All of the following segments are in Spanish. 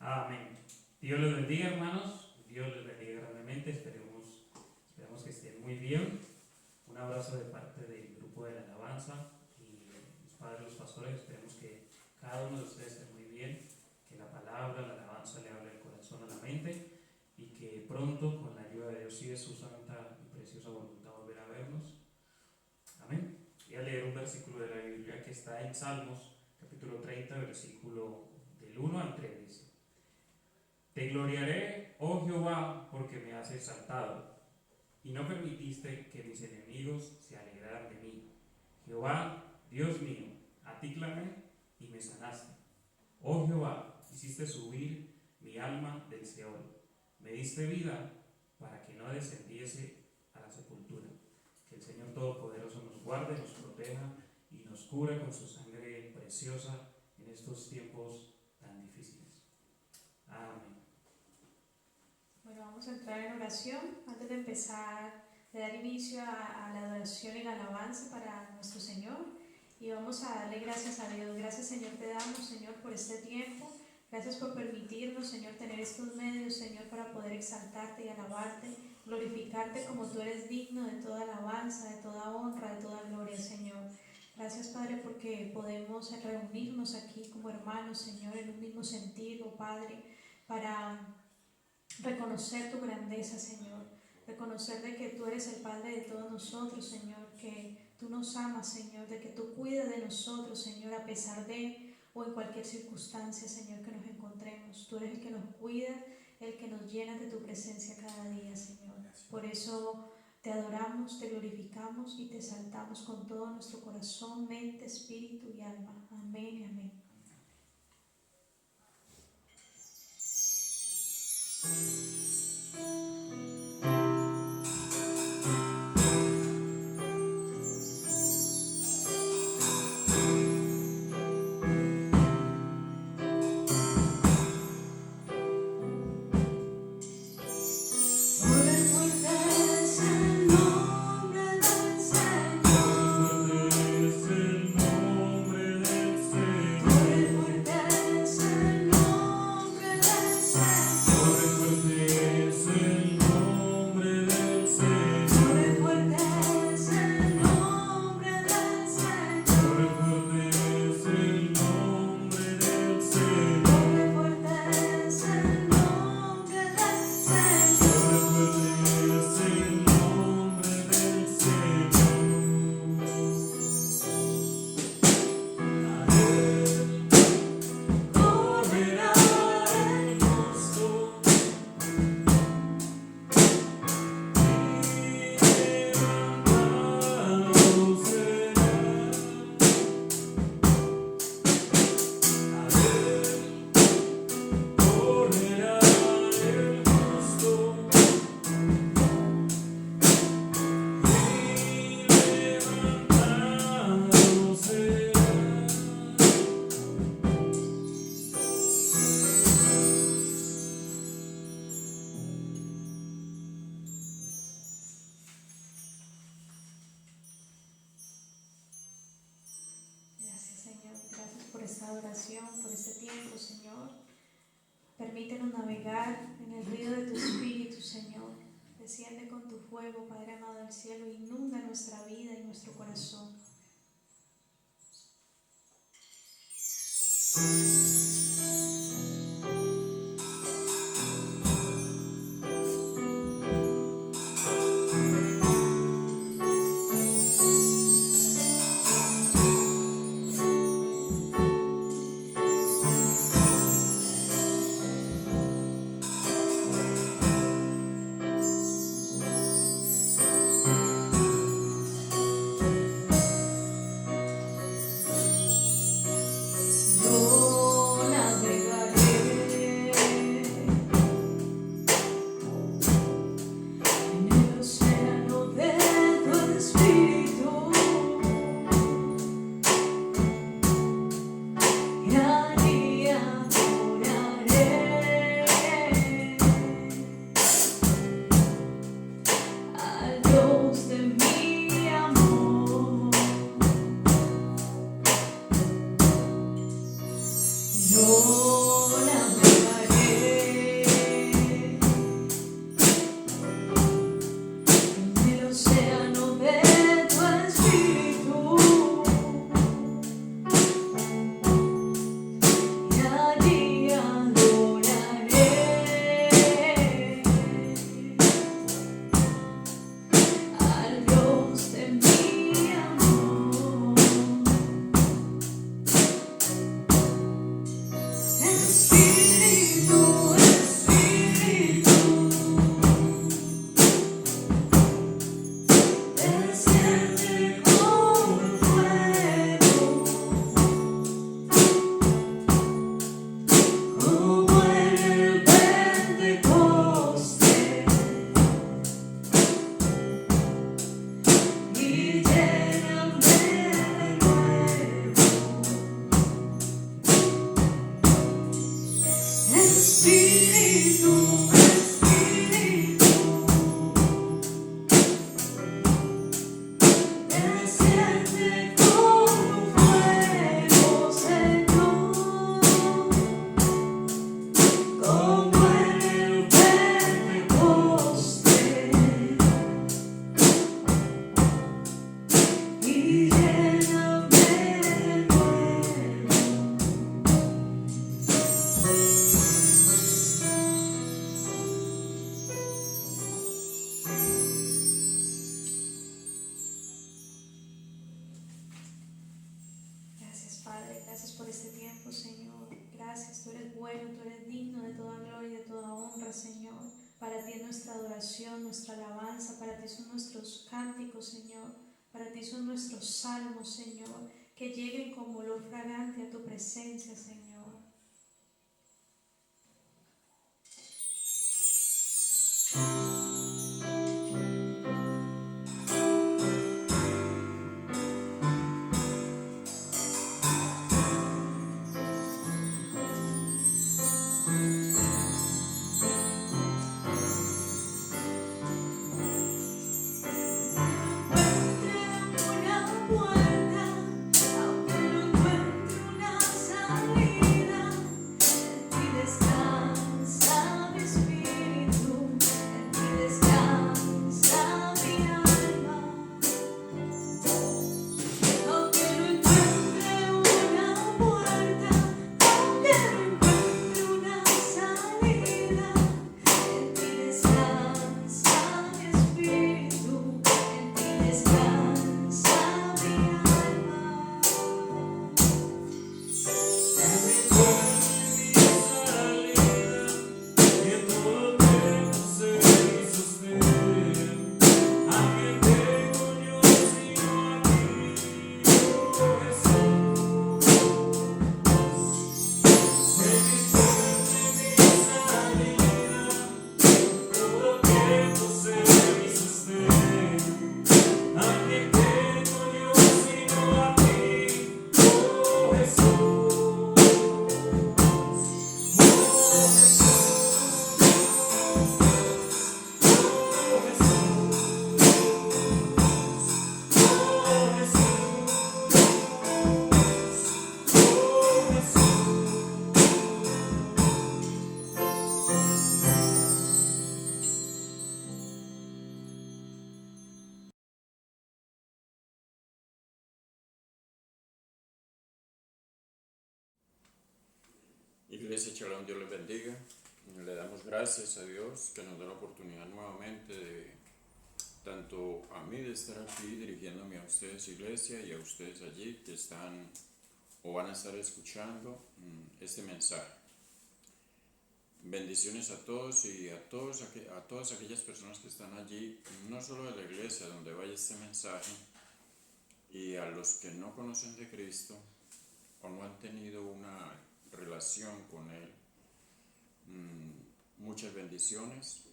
Amén. Dios les bendiga, hermanos. Dios les bendiga grandemente. Esperemos que estén muy bien. Un abrazo de parte del grupo de la alabanza y los padres, los pastores. Esperemos que cada uno de ustedes esté muy bien, que la palabra, la alabanza le hable al corazón, a la mente, y que pronto, con la ayuda de Dios y de su santa y preciosa voluntad, volverá a vernos. Amén. Voy a leer un versículo de la Biblia que está en Salmos, capítulo 30, versículo del 1 al 3. Dice: Te gloriaré, oh Jehová, porque me has exaltado, y no permitiste que mis enemigos se alegraran de mí. Jehová, Dios mío, a ti clamé y me sanaste. Oh Jehová, hiciste subir mi alma del Seol. Me diste vida para que no descendiese a la sepultura. Que el Señor Todopoderoso nos guarde, nos proteja y nos cure con su sangre preciosa en estos tiempos tan difíciles. Amén. Bueno, vamos a entrar en oración antes de empezar, de dar inicio a la adoración y la alabanza para nuestro Señor. Y vamos a darle gracias a Dios. Gracias, Señor, te damos, Señor, por este tiempo. Gracias por permitirnos, Señor, tener estos medios, Señor, para poder exaltarte y alabarte, glorificarte como tú eres digno de toda alabanza, de toda honra, de toda gloria, Señor. Gracias, Padre, porque podemos reunirnos aquí como hermanos, Señor, en un mismo sentido, Padre, para reconocer tu grandeza, Señor, reconocer de que tú eres el Padre de todos nosotros, Señor, que tú nos amas, Señor, de que tú cuidas de nosotros, Señor, a pesar de o en cualquier circunstancia, Señor, que nos encontremos. Tú eres el que nos cuida, el que nos llena de tu presencia cada día, Señor. Por eso te adoramos, te glorificamos y te exaltamos con todo nuestro corazón, mente, espíritu y alma. Amén y amén. Por este tiempo, Señor. Permítenos navegar en el río de tu Espíritu, Señor. Desciende con tu fuego, Padre amado del cielo, inunda nuestra vida y nuestro corazón. Gracias, Padre, gracias por este tiempo, Señor. Gracias, tú eres bueno, tú eres digno de toda gloria y de toda honra, Señor. Para ti es nuestra adoración, nuestra alabanza, para ti son nuestros cánticos, Señor. Para ti son nuestros salmos, Señor, que lleguen como olor fragante a tu presencia, Señor. Iglesia Shalom, Dios les bendiga. Le damos gracias a Dios que nos da la oportunidad nuevamente de, tanto a mí de estar aquí dirigiéndome a ustedes, Iglesia, y a ustedes allí que están o van a estar escuchando este mensaje. Bendiciones a todos y a todas aquellas personas que están allí, no solo de la iglesia donde vaya este mensaje, y a los que no conocen de Cristo o no han tenido una relación con Él. Muchas bendiciones,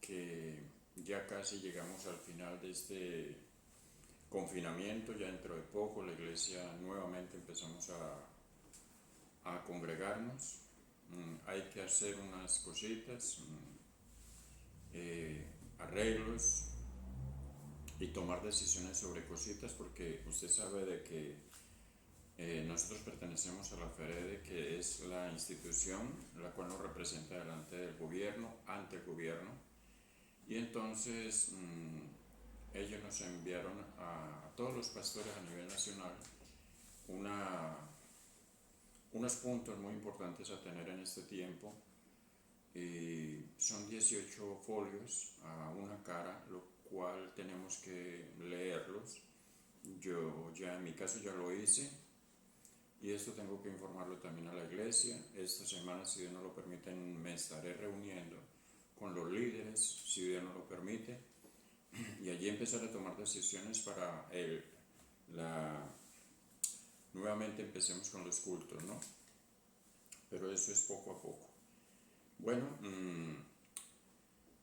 que ya casi llegamos al final de este confinamiento. Ya dentro de poco la iglesia nuevamente empezamos a congregarnos. Hay que hacer unas cositas, arreglos y tomar decisiones sobre cositas, porque usted sabe de que nosotros pertenecemos a la FEREDE, que es la institución la cual nos representa delante del gobierno, ante el gobierno, y entonces ellos nos enviaron a todos los pastores a nivel nacional unos puntos muy importantes a tener en este tiempo, y son 18 folios a una cara, lo cual tenemos que leerlos. Yo ya en mi caso ya lo hice, y esto tengo que informarlo también a la iglesia. Esta semana, si Dios nos lo permite, me estaré reuniendo con los líderes, si Dios nos lo permite, y allí empezar a tomar decisiones para nuevamente empecemos con los cultos, ¿no? Pero eso es poco a poco. Bueno,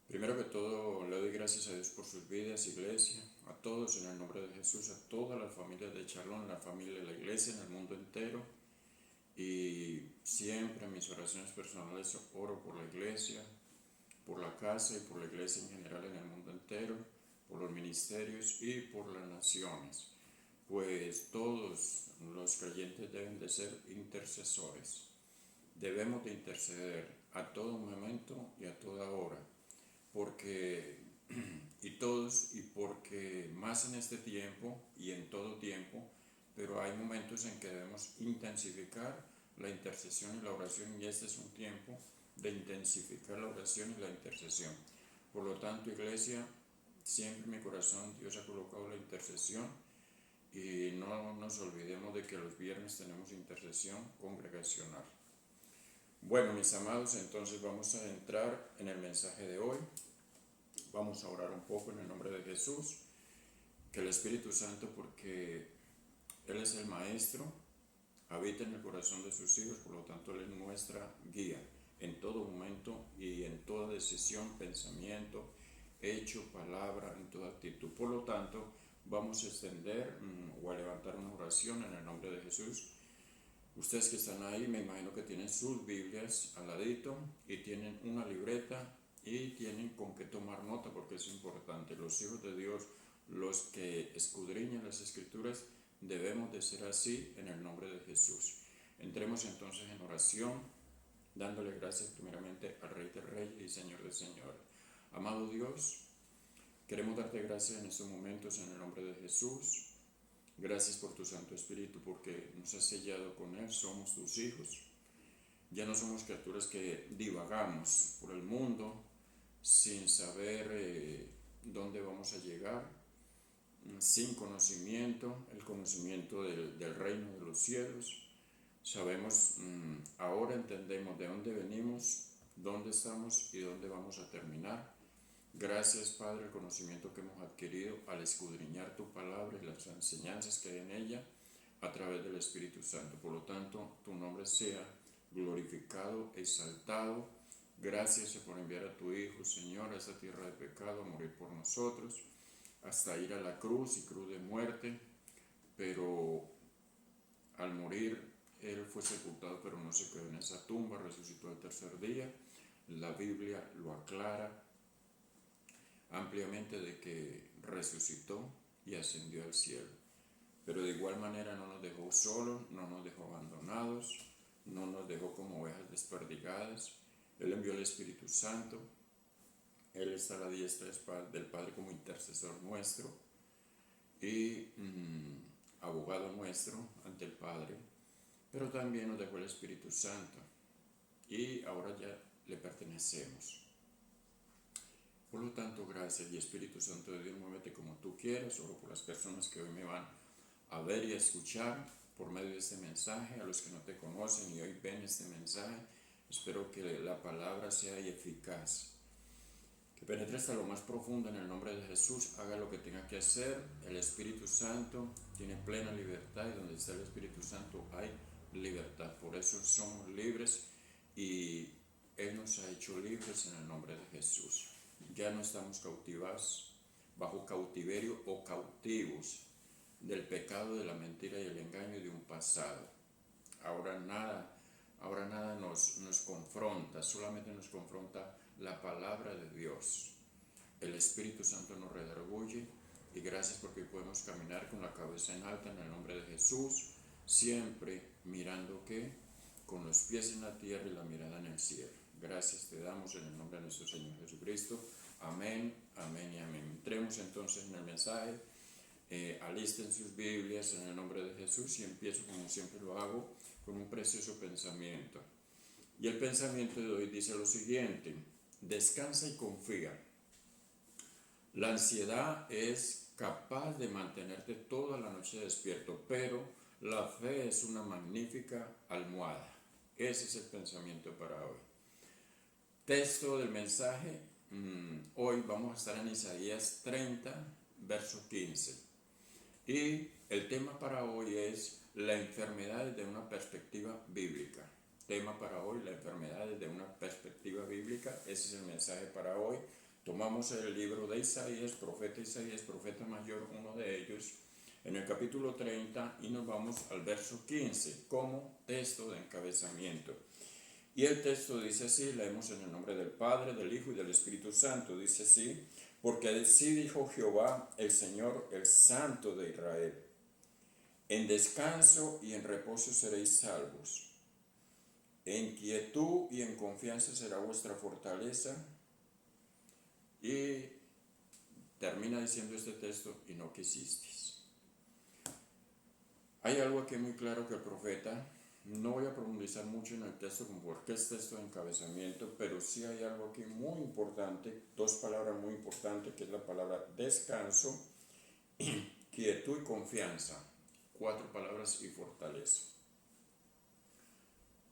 primero que todo le doy gracias a Dios por sus vidas, iglesia, a todos en el nombre de Jesús, a todas las familias de Shalom, la familia de la iglesia en el mundo entero, y siempre en mis oraciones personales oro por la iglesia, por la casa y por la iglesia en general en el mundo entero, por los ministerios y por las naciones, pues todos los creyentes deben de ser intercesores. Debemos de interceder a todo momento y a toda hora, porque más en este tiempo y en todo tiempo, pero hay momentos en que debemos intensificar la intercesión y la oración, y este es un tiempo de intensificar la oración y la intercesión. Por lo tanto, iglesia, siempre en mi corazón Dios ha colocado la intercesión, y no nos olvidemos de que los viernes tenemos intercesión congregacional. Bueno, mis amados, entonces vamos a entrar en el mensaje de hoy. Vamos a orar un poco en el nombre de Jesús, que el Espíritu Santo, porque Él es el Maestro, habita en el corazón de sus hijos, por lo tanto Él es nuestra guía en todo momento y en toda decisión, pensamiento, hecho, palabra, en toda actitud. Por lo tanto, vamos a extender o a levantar una oración en el nombre de Jesús. Ustedes que están ahí, me imagino que tienen sus Biblias al ladito y tienen una libreta y tienen con qué tomar nota, porque es importante. Los hijos de Dios, los que escudriñan las Escrituras, debemos de ser así en el nombre de Jesús. Entremos entonces en oración, dándole gracias primeramente al Rey de Reyes y Señor de Señores. Amado Dios, queremos darte gracias en estos momentos en el nombre de Jesús. Gracias por tu Santo Espíritu, porque nos has sellado con Él, somos tus hijos. Ya no somos criaturas que divagamos por el mundo sin saber dónde vamos a llegar, sin conocimiento, el conocimiento del reino de los cielos. Sabemos, ahora entendemos de dónde venimos, dónde estamos y dónde vamos a terminar. Gracias, Padre, el conocimiento que hemos adquirido al escudriñar tu palabra y las enseñanzas que hay en ella a través del Espíritu Santo. Por lo tanto, tu nombre sea glorificado, exaltado. Gracias por enviar a tu Hijo, Señor, a esta tierra de pecado, a morir por nosotros, hasta ir a la cruz y cruz de muerte. Pero al morir, Él fue sepultado, pero no se quedó en esa tumba, resucitó al tercer día. La Biblia lo aclara ampliamente de que resucitó y ascendió al cielo. Pero de igual manera no nos dejó solos, no nos dejó abandonados, no nos dejó como ovejas desperdigadas. Él envió el Espíritu Santo. Él está a la diestra del Padre como intercesor nuestro y abogado nuestro ante el Padre. Pero también nos dejó el Espíritu Santo y ahora ya le pertenecemos. Por lo tanto, gracias y Espíritu Santo de Dios, muévete como tú quieras, oro por las personas que hoy me van a ver y a escuchar por medio de este mensaje, a los que no te conocen y hoy ven este mensaje. Espero que la palabra sea eficaz, que penetre hasta lo más profundo en el nombre de Jesús, haga lo que tenga que hacer. El Espíritu Santo tiene plena libertad y donde está el Espíritu Santo hay libertad. Por eso somos libres y Él nos ha hecho libres en el nombre de Jesús. Ya no estamos cautivados, bajo cautiverio o cautivos del pecado, de la mentira y el engaño de un pasado. Ahora nada nos confronta, solamente nos confronta la palabra de Dios. El Espíritu Santo nos redarguye y gracias porque podemos caminar con la cabeza en alta en el nombre de Jesús, siempre mirando que con los pies en la tierra y la mirada en el cielo. Gracias te damos en el nombre de nuestro Señor Jesucristo. Amén, amén y amén. Entremos entonces en el mensaje. Alisten sus Biblias en el nombre de Jesús y empiezo como siempre lo hago con un precioso pensamiento. Y el pensamiento de hoy dice lo siguiente: descansa y confía. La ansiedad es capaz de mantenerte toda la noche despierto, pero la fe es una magnífica almohada. Ese es el pensamiento para hoy. Texto del mensaje. Hoy vamos a estar en Isaías 30, verso 15. Y el tema para hoy es la enfermedad desde una perspectiva bíblica. Tema para hoy, la enfermedad desde una perspectiva bíblica. Ese es el mensaje para hoy. Tomamos el libro de Isaías, profeta mayor, uno de ellos, en el capítulo 30 y nos vamos al verso 15 como texto de encabezamiento. Y el texto dice así, leemos en el nombre del Padre, del Hijo y del Espíritu Santo, dice así: porque así dijo Jehová, el Señor, el Santo de Israel: en descanso y en reposo seréis salvos, en quietud y en confianza será vuestra fortaleza. Y termina diciendo este texto: y no quisisteis. Hay algo aquí muy claro que el profeta, no voy a profundizar mucho en el texto porque es texto de encabezamiento, pero sí hay algo aquí muy importante, dos palabras muy importantes, que es la palabra descanso, que quietud y confianza, 4 palabras y fortaleza.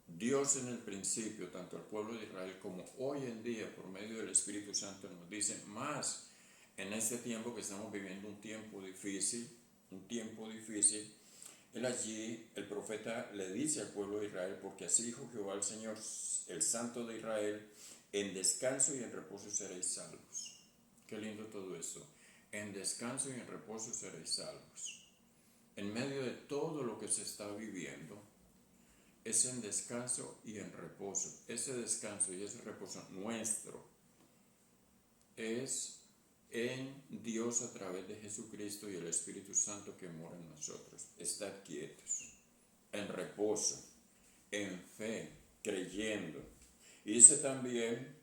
Dios en el principio, tanto al pueblo de Israel como hoy en día, por medio del Espíritu Santo, nos dice más en este tiempo que estamos viviendo un tiempo difícil. Él allí, el profeta le dice al pueblo de Israel, porque así dijo Jehová el Señor, el Santo de Israel, en descanso y en reposo seréis salvos. Qué lindo todo esto. En descanso y en reposo seréis salvos. En medio de todo lo que se está viviendo, es en descanso y en reposo. Ese descanso y ese reposo nuestro es en Dios a través de Jesucristo y el Espíritu Santo que mora en nosotros. Estad quietos, en reposo, en fe, creyendo. Y dice también,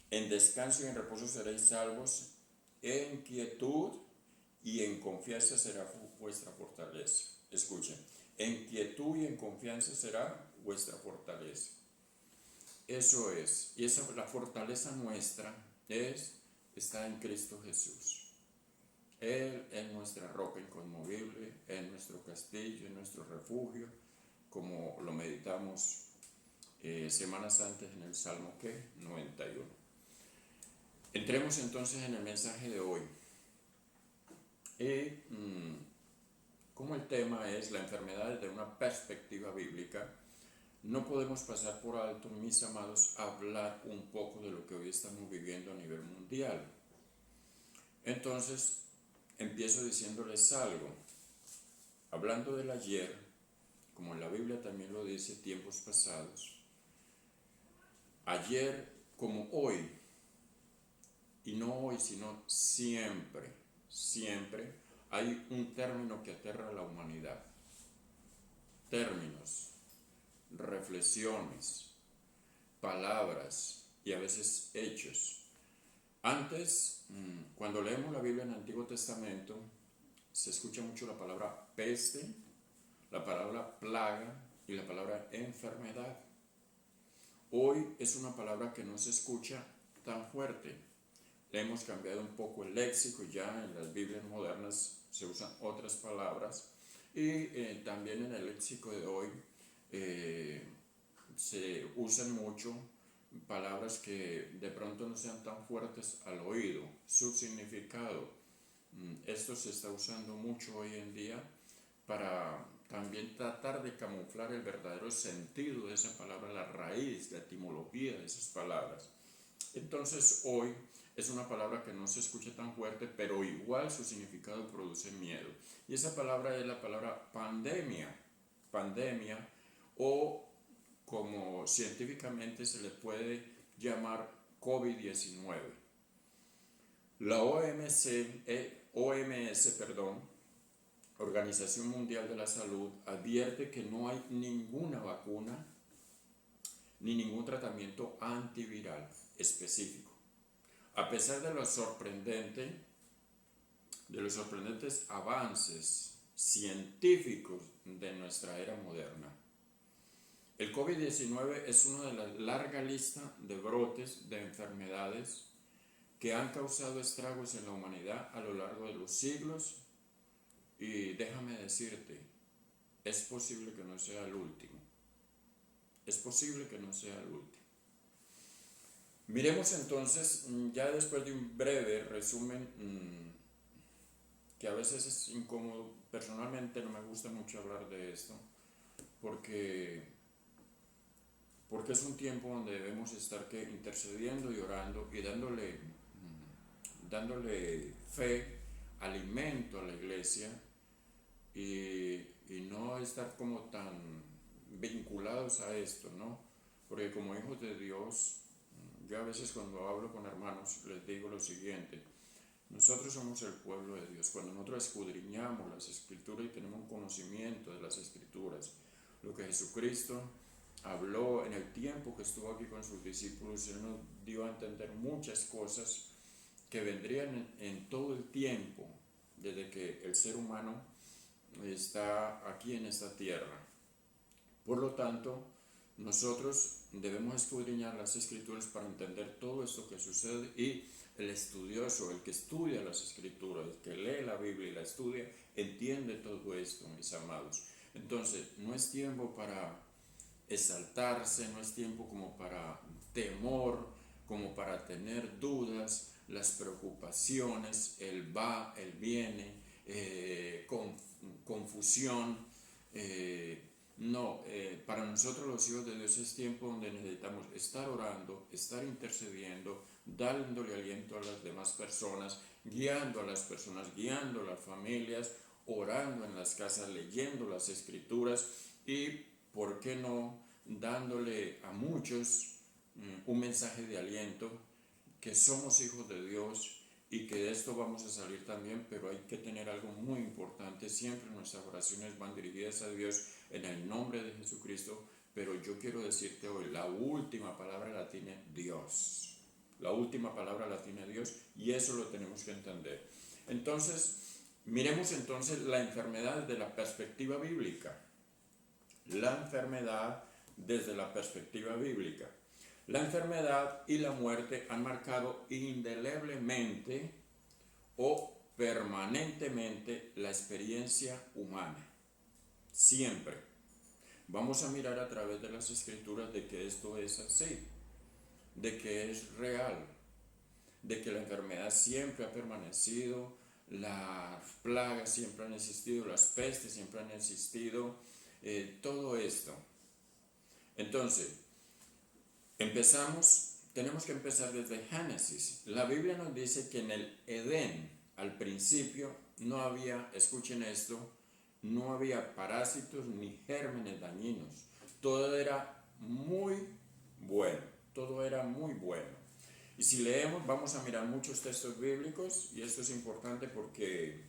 en descanso y en reposo seréis salvos, en quietud y en confianza será vuestra fortaleza. Escuchen, en quietud y en confianza será vuestra fortaleza. Eso es, y la fortaleza nuestra está en Cristo Jesús. Él es nuestra roca inconmovible, es nuestro castillo, es nuestro refugio, como lo meditamos semanas antes en el Salmo 91. Entremos entonces en el mensaje de hoy. Como el tema es la enfermedad desde una perspectiva bíblica, no podemos pasar por alto, mis amados, hablar un poco de lo que hoy estamos viviendo a nivel mundial. Entonces, empiezo diciéndoles algo. Hablando del ayer, como la Biblia también lo dice, tiempos pasados, ayer como hoy, y no hoy, sino siempre, hay un término que aterra a la humanidad. Términos, reflexiones, palabras y a veces hechos. Antes, cuando leemos la Biblia en el Antiguo Testamento, se escucha mucho la palabra peste, la palabra plaga y la palabra enfermedad. Hoy es una palabra que no se escucha tan fuerte. Le hemos cambiado un poco el léxico, ya en las Biblias modernas se usan otras palabras y también en el léxico de hoy se usan mucho palabras que de pronto no sean tan fuertes al oído. Su significado, esto se está usando mucho hoy en día para también tratar de camuflar el verdadero sentido de esa palabra, la raíz, la etimología de esas palabras. Entonces hoy es una palabra que no se escucha tan fuerte, pero igual su significado produce miedo. Y esa palabra es la palabra pandemia, o como científicamente se le puede llamar COVID-19. La OMS, Organización Mundial de la Salud, advierte que no hay ninguna vacuna ni ningún tratamiento antiviral específico. A pesar de los sorprendentes avances científicos de nuestra era moderna, el COVID-19 es una de las largas listas de brotes de enfermedades que han causado estragos en la humanidad a lo largo de los siglos, y déjame decirte, es posible que no sea el último. Es posible que no sea el último. Miremos entonces, ya después de un breve resumen, que a veces es incómodo, personalmente no me gusta mucho hablar de esto, porque es un tiempo donde debemos estar intercediendo y orando y dándole fe, alimento a la iglesia, y no estar como tan vinculados a esto, ¿no? Porque como hijos de Dios, yo a veces cuando hablo con hermanos les digo lo siguiente: nosotros somos el pueblo de Dios. Cuando nosotros escudriñamos las Escrituras y tenemos un conocimiento de las Escrituras, lo que Jesucristo habló en el tiempo que estuvo aquí con sus discípulos, Él nos dio a entender muchas cosas que vendrían en todo el tiempo, desde que el ser humano está aquí en esta tierra. Por lo tanto, nosotros debemos escudriñar las Escrituras para entender todo esto que sucede y el estudioso, el que estudia las escrituras, el que lee la Biblia y la estudia, entiende todo esto, mis amados. Entonces, no es tiempo para exaltarse, no es tiempo como para temor, como para tener dudas, las preocupaciones, el va, el viene, confusión. No, para nosotros los hijos de Dios es tiempo donde necesitamos estar orando, estar intercediendo, dándole aliento a las demás personas, guiando a las personas, guiando a las familias, orando en las casas, leyendo las escrituras y, ¿por qué no?, dándole a muchos un mensaje de aliento, que somos hijos de Dios y que de esto vamos a salir también, pero hay que tener algo muy importante. Siempre nuestras oraciones van dirigidas a Dios en el nombre de Jesucristo, pero yo quiero decirte hoy, la última palabra la tiene Dios. La última palabra la tiene Dios y eso lo tenemos que entender. Entonces, miremos entonces la enfermedad desde la perspectiva bíblica. La enfermedad desde la perspectiva bíblica. La enfermedad y la muerte han marcado indeleblemente o permanentemente la experiencia humana. Siempre. Vamos a mirar a través de las escrituras de que esto es así, de que es real, de que la enfermedad siempre ha permanecido, las plagas siempre han existido, las pestes siempre han existido, todo esto. Entonces, tenemos que empezar desde Génesis. La Biblia nos dice que en el Edén, al principio, no había, escuchen esto, no había parásitos ni gérmenes dañinos. Todo era muy bueno, todo era muy bueno. Y si leemos, vamos a mirar muchos textos bíblicos, y esto es importante porque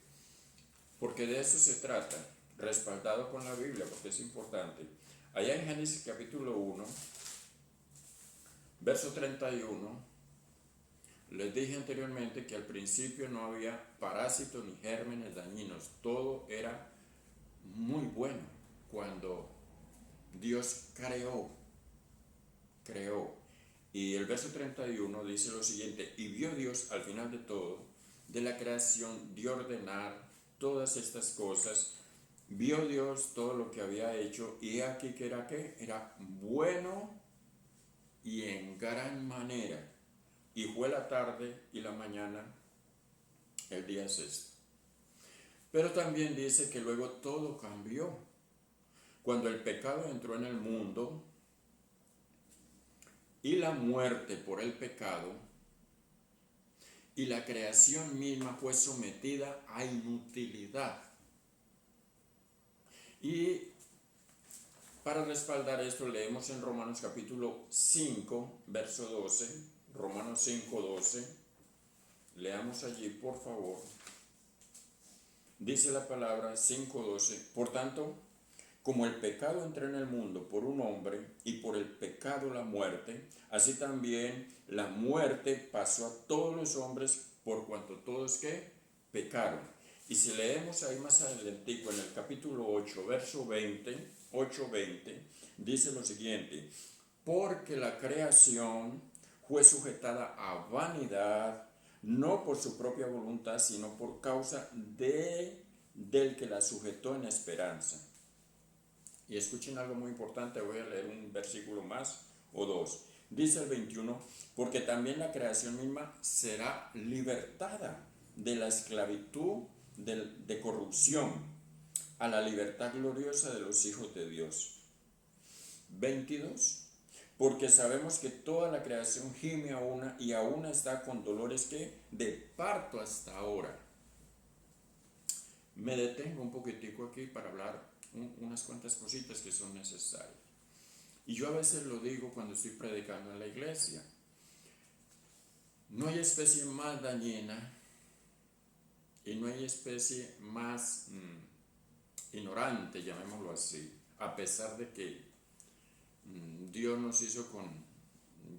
de eso se trata, respaldado con la Biblia, porque es importante. Allá en Génesis capítulo 1, verso 31, les dije anteriormente que al principio no había parásitos ni gérmenes dañinos, todo era muy bueno cuando Dios creó. Y el verso 31 dice lo siguiente: y vio Dios al final de todo, de la creación, de ordenar todas estas cosas, vio Dios todo lo que había hecho, y aquí que era ¿qué? Era bueno y en gran manera. Y fue la tarde y la mañana, el día sexto. Pero también dice que luego todo cambió. Cuando el pecado entró en el mundo y la muerte por el pecado, y la creación misma fue sometida a inutilidad. Y para respaldar esto leemos en Romanos capítulo 5, verso 12, Romanos 5, 12, leamos allí por favor. Dice la palabra 5:12, por tanto, como el pecado entró en el mundo por un hombre y por el pecado la muerte, así también la muerte pasó a todos los hombres por cuanto todos ¿qué? Pecaron. Y si leemos ahí más adelante en el capítulo 8, verso 20, 8:20, dice lo siguiente: porque la creación fue sujetada a vanidad, no por su propia voluntad, sino por causa del que la sujetó en esperanza. Y escuchen algo muy importante, voy a leer un versículo más o dos. Dice el 21, porque también la creación misma será libertada de la esclavitud de corrupción a la libertad gloriosa de los hijos de Dios. 22, porque sabemos que toda la creación gime a una y aún está con dolores que de parto hasta ahora. Me detengo un poquitico aquí para hablar unas cuantas cositas que son necesarias. Y yo a veces lo digo cuando estoy predicando en la iglesia. No hay especie más dañina y no hay especie más ignorante, llamémoslo así, a pesar de que Dios nos hizo con,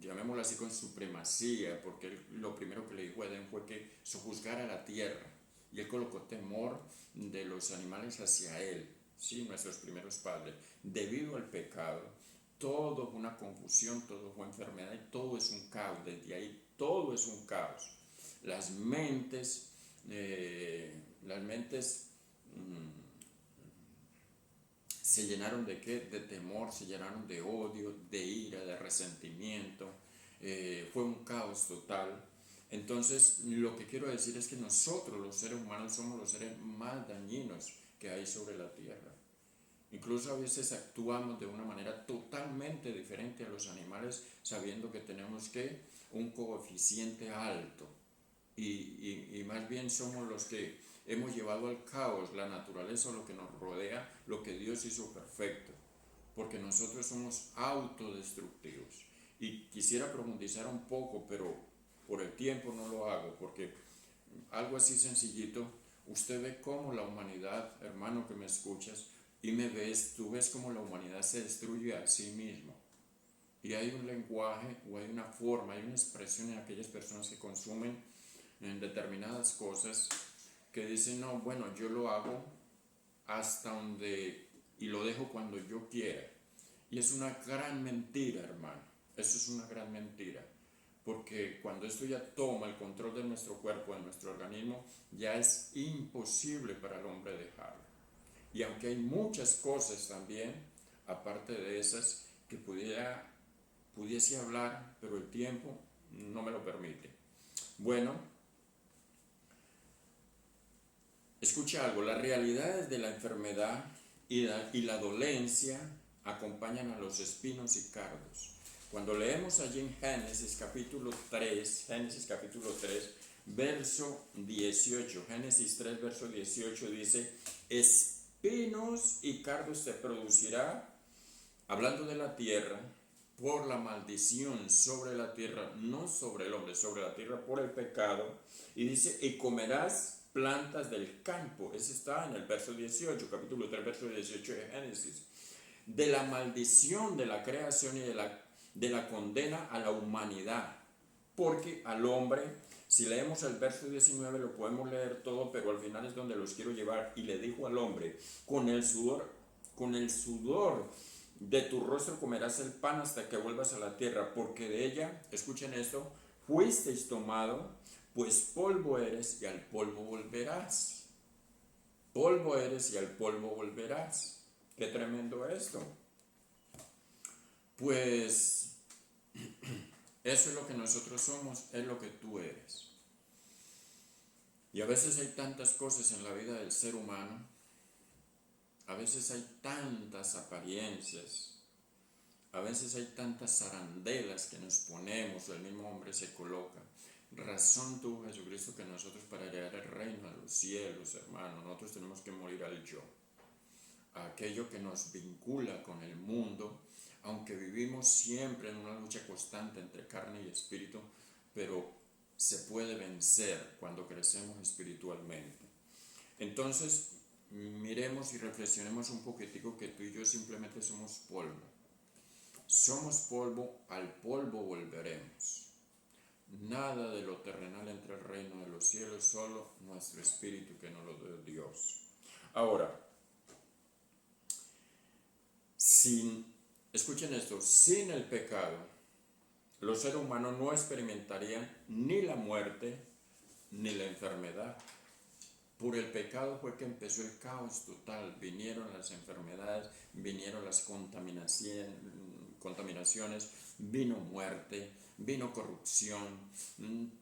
llamémoslo así, con supremacía, porque lo primero que le dijo a Edén fue que sojuzgara la tierra, y él colocó temor de los animales hacia él, ¿sí? Nuestros primeros padres. Debido al pecado, todo fue una confusión, todo fue enfermedad y todo es un caos. Desde ahí todo es un caos. las mentes, se llenaron ¿de qué? De temor, se llenaron de odio, de ira, de resentimiento. Fue un caos total. Entonces, lo que quiero decir es que nosotros, los seres humanos, somos los seres más dañinos que hay sobre la tierra. Incluso a veces actuamos de una manera totalmente diferente a los animales, sabiendo que tenemos un coeficiente alto. Y más bien somos los que hemos llevado al caos la naturaleza o lo que nos rodea, lo que Dios hizo perfecto, porque nosotros somos autodestructivos. Y quisiera profundizar un poco, pero por el tiempo no lo hago, porque algo así sencillito, usted ve cómo la humanidad, hermano que me escuchas, y me ves, tú ves cómo la humanidad se destruye a sí misma. Y hay un lenguaje o hay una forma, hay una expresión en aquellas personas que consumen en determinadas cosas que dicen, no, bueno, yo lo hago hasta donde y lo dejo cuando yo quiera. Y es una gran mentira, hermano. Eso es una gran mentira. Porque cuando esto ya toma el control de nuestro cuerpo, de nuestro organismo, ya es imposible para el hombre dejarlo. Y aunque hay muchas cosas también, aparte de esas, que pudiese hablar, pero el tiempo no me lo permite. Bueno, escucha algo, las realidades de la enfermedad y la dolencia acompañan a los espinos y cardos. Cuando leemos allí en Génesis capítulo 3, verso 18, Génesis 3, verso 18 dice, espinos y cardos te producirá, hablando de la tierra, por la maldición sobre la tierra, no sobre el hombre, sobre la tierra por el pecado, y dice, y comerás plantas del campo. Ese está en el verso 18, capítulo 3, verso 18 de Génesis. De la maldición de la creación y de la condena a la humanidad, porque al hombre, si leemos el verso 19 lo podemos leer todo, pero al final es donde los quiero llevar, y le dijo al hombre, con el sudor de tu rostro comerás el pan hasta que vuelvas a la tierra, porque de ella, escuchen esto, fuisteis tomado, pues polvo eres y al polvo volverás. Polvo eres y al polvo volverás. Qué tremendo esto. Pues eso es lo que nosotros somos, es lo que tú eres. Y a veces hay tantas cosas en la vida del ser humano, a veces hay tantas apariencias, a veces hay tantas zarandelas que nos ponemos, o el mismo hombre se coloca. Razón tuvo Jesucristo que nosotros para heredar el reino de los cielos, hermano, nosotros tenemos que morir al yo. Aquello que nos vincula con el mundo, aunque vivimos siempre en una lucha constante entre carne y espíritu, pero se puede vencer cuando crecemos espiritualmente. Entonces, miremos y reflexionemos un poquitico que tú y yo simplemente somos polvo. Somos polvo, al polvo volveremos. Nada de lo terrenal entre el reino de los cielos, solo nuestro espíritu que nos lo dio Dios. Ahora, escuchen esto, sin el pecado, los seres humanos no experimentarían ni la muerte ni la enfermedad. Por el pecado fue que empezó el caos total, vinieron las enfermedades, vinieron las contaminaciones, vino muerte, vino corrupción,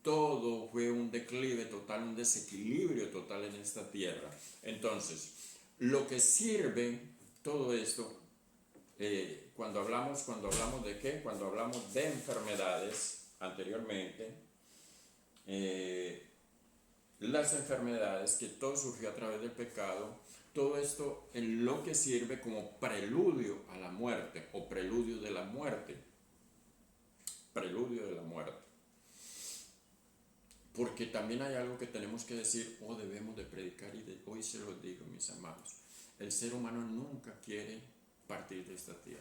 todo fue un declive total, un desequilibrio total en esta tierra. Entonces, lo que sirve todo esto, cuando hablamos de qué, cuando hablamos de enfermedades anteriormente, las enfermedades, que todo surgió a través del pecado, todo esto en lo que sirve como preludio a la muerte o preludio de la muerte. Preludio de la muerte. Porque también hay algo que tenemos que decir o debemos de predicar, y hoy se lo digo, mis amados. El ser humano nunca quiere partir de esta tierra.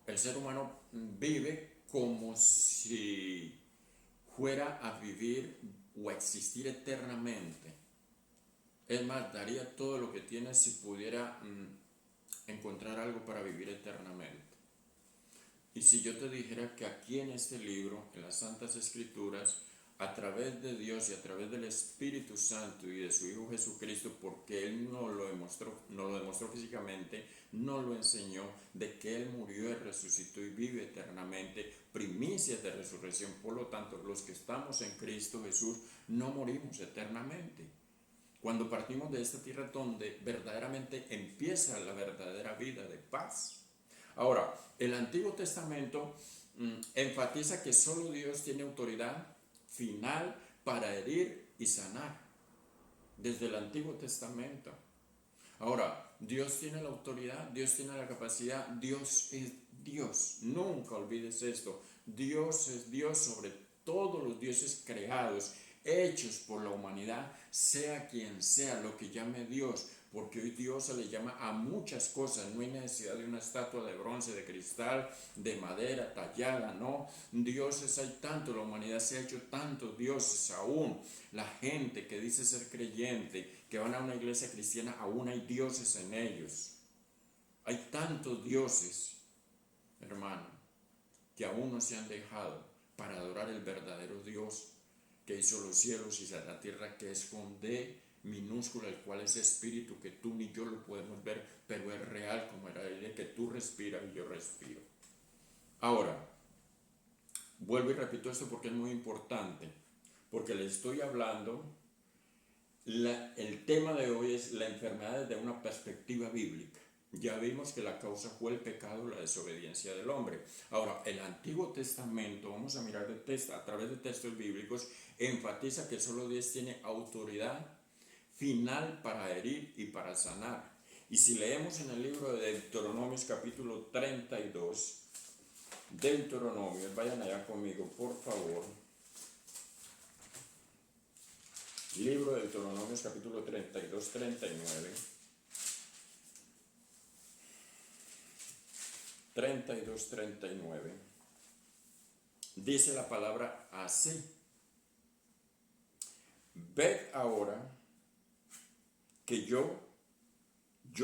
El ser humano vive como si fuera a vivir o a existir eternamente. Es más, daría todo lo que tiene si pudiera encontrar algo para vivir eternamente. Y si yo te dijera que aquí en este libro, en las Santas Escrituras, a través de Dios y a través del Espíritu Santo y de su Hijo Jesucristo, porque Él no lo demostró físicamente, no lo enseñó, de que Él murió y resucitó y vive eternamente, primicias de resurrección. Por lo tanto, los que estamos en Cristo Jesús no morimos eternamente. Cuando partimos de esta tierra donde verdaderamente empieza la verdadera vida de paz. Ahora, el Antiguo Testamento enfatiza que solo Dios tiene autoridad final para herir y sanar. Desde el Antiguo Testamento. Ahora, Dios tiene la autoridad, Dios tiene la capacidad, Dios es Dios. Nunca olvides esto. Dios es Dios sobre todos los dioses creados, hechos por la humanidad, sea quien sea lo que llame Dios, porque hoy Dios se le llama a muchas cosas. No hay necesidad de una estatua de bronce, de cristal, de madera tallada, no. Dioses hay tanto, la humanidad se ha hecho tantos dioses aún. La gente que dice ser creyente, que van a una iglesia cristiana, aún hay dioses en ellos. Hay tantos dioses, hermano, que aún no se han dejado para adorar el verdadero Dios que hizo los cielos y la tierra, que es con D minúscula, el cual es espíritu, que tú ni yo lo podemos ver, pero es real como era el que tú respiras y yo respiro. Ahora, vuelvo y repito esto porque es muy importante, porque le estoy hablando, el tema de hoy es la enfermedad desde una perspectiva bíblica. Ya vimos que la causa fue el pecado, la desobediencia del hombre. Ahora, el Antiguo Testamento, vamos a mirar a través de textos bíblicos, enfatiza que solo Dios tiene autoridad final para herir y para sanar. Y si leemos en el libro de Deuteronomios capítulo 32, Deuteronomios, vayan allá conmigo, por favor. Libro de Deuteronomios capítulo 32, 39. 32, 39. Dice la palabra así: ved ahora que yo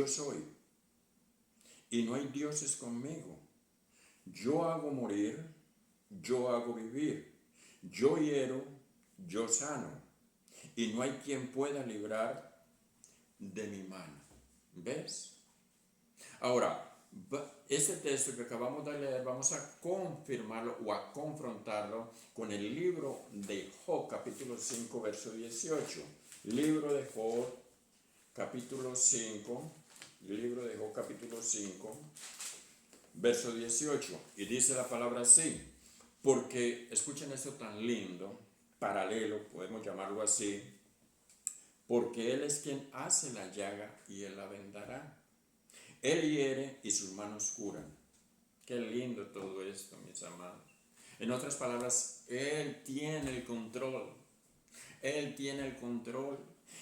soy, y no hay dioses conmigo. Yo hago morir, yo hago vivir, yo hiero, yo sano, y no hay quien pueda librar de mi mano. ¿Ves? Ahora, este texto que acabamos de leer, vamos a confirmarlo o a confrontarlo con el libro de Job, capítulo 5, verso 18. Libro de Job, capítulo 5, libro de Job, capítulo 5, verso 18. Y dice la palabra así: porque, escuchen esto tan lindo, paralelo, podemos llamarlo así, porque Él es quien hace la llaga y Él la vendará. Él hiere y sus manos curan. Qué lindo todo esto, mis amados. En otras palabras, Él tiene el control. Él tiene el control.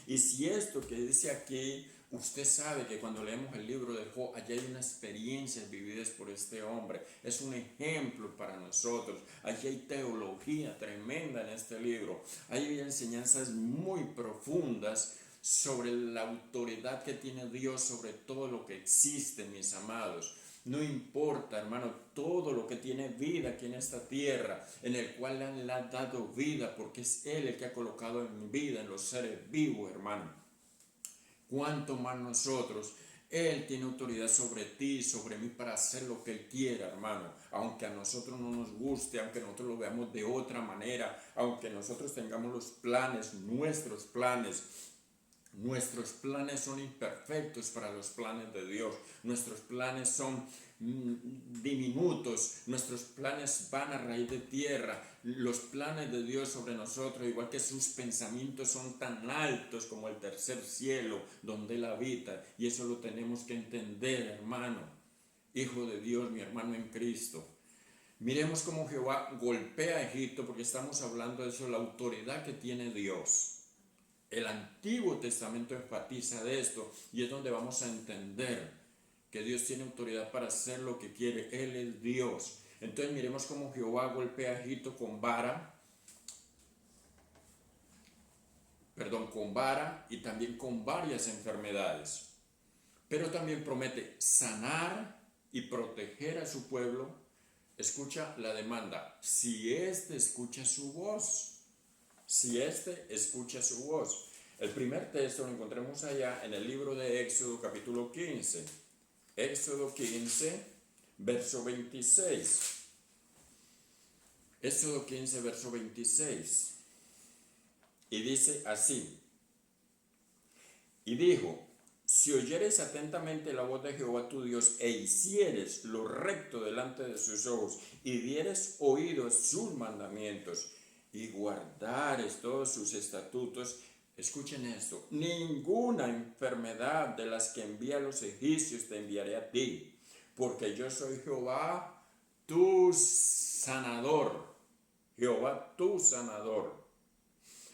Y si esto que dice aquí, usted sabe que cuando leemos el libro de Job, allí hay unas experiencias vividas por este hombre. Es un ejemplo para nosotros. Allí hay teología tremenda en este libro. Hay enseñanzas muy profundas sobre la autoridad que tiene Dios sobre todo lo que existe, mis amados. No importa, hermano, todo lo que tiene vida aquí en esta tierra, en el cual le ha dado vida, porque es Él el que ha colocado en vida en los seres vivos, hermano. Cuanto más nosotros, Él tiene autoridad sobre ti, sobre mí, para hacer lo que Él quiera, hermano. Aunque a nosotros no nos guste, aunque nosotros lo veamos de otra manera, aunque nosotros tengamos los planes, nuestros planes son imperfectos para los planes de Dios. Nuestros planes son diminutos. Nuestros planes van a raíz de tierra. Los planes de Dios sobre nosotros, igual que sus pensamientos, son tan altos como el tercer cielo donde Él habita. Y eso lo tenemos que entender, hermano. Hijo de Dios, mi hermano en Cristo. Miremos cómo Jehová golpea a Egipto, porque estamos hablando de eso, la autoridad que tiene Dios. El Antiguo Testamento enfatiza de esto, y es donde vamos a entender que Dios tiene autoridad para hacer lo que quiere. Él es Dios. Entonces miremos cómo Jehová golpea a Egipto con vara y también con varias enfermedades. Pero también promete sanar y proteger a su pueblo. Escucha la demanda: si éste escucha su voz. si éste escucha su voz. El primer texto lo encontramos allá en el libro de Éxodo capítulo 15. Éxodo 15, verso 26. Éxodo 15, verso 26. Y dice así. Y dijo, si oyeres atentamente la voz de Jehová tu Dios e hicieres lo recto delante de sus ojos y dieres oído a sus mandamientos y guardares todos sus estatutos, escuchen esto, ninguna enfermedad de las que envía a los egipcios te enviaré a ti, porque yo soy Jehová tu sanador. Jehová tu sanador.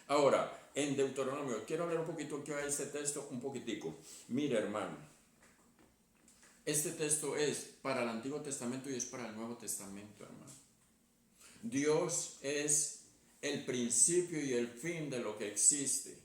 Ahora, en Deuteronomio, quiero leer un poquito aquí a este texto, un poquitico. Mira, hermano, este texto es para el Antiguo Testamento y es para el Nuevo Testamento, hermano. Dios es el principio y el fin de lo que existe.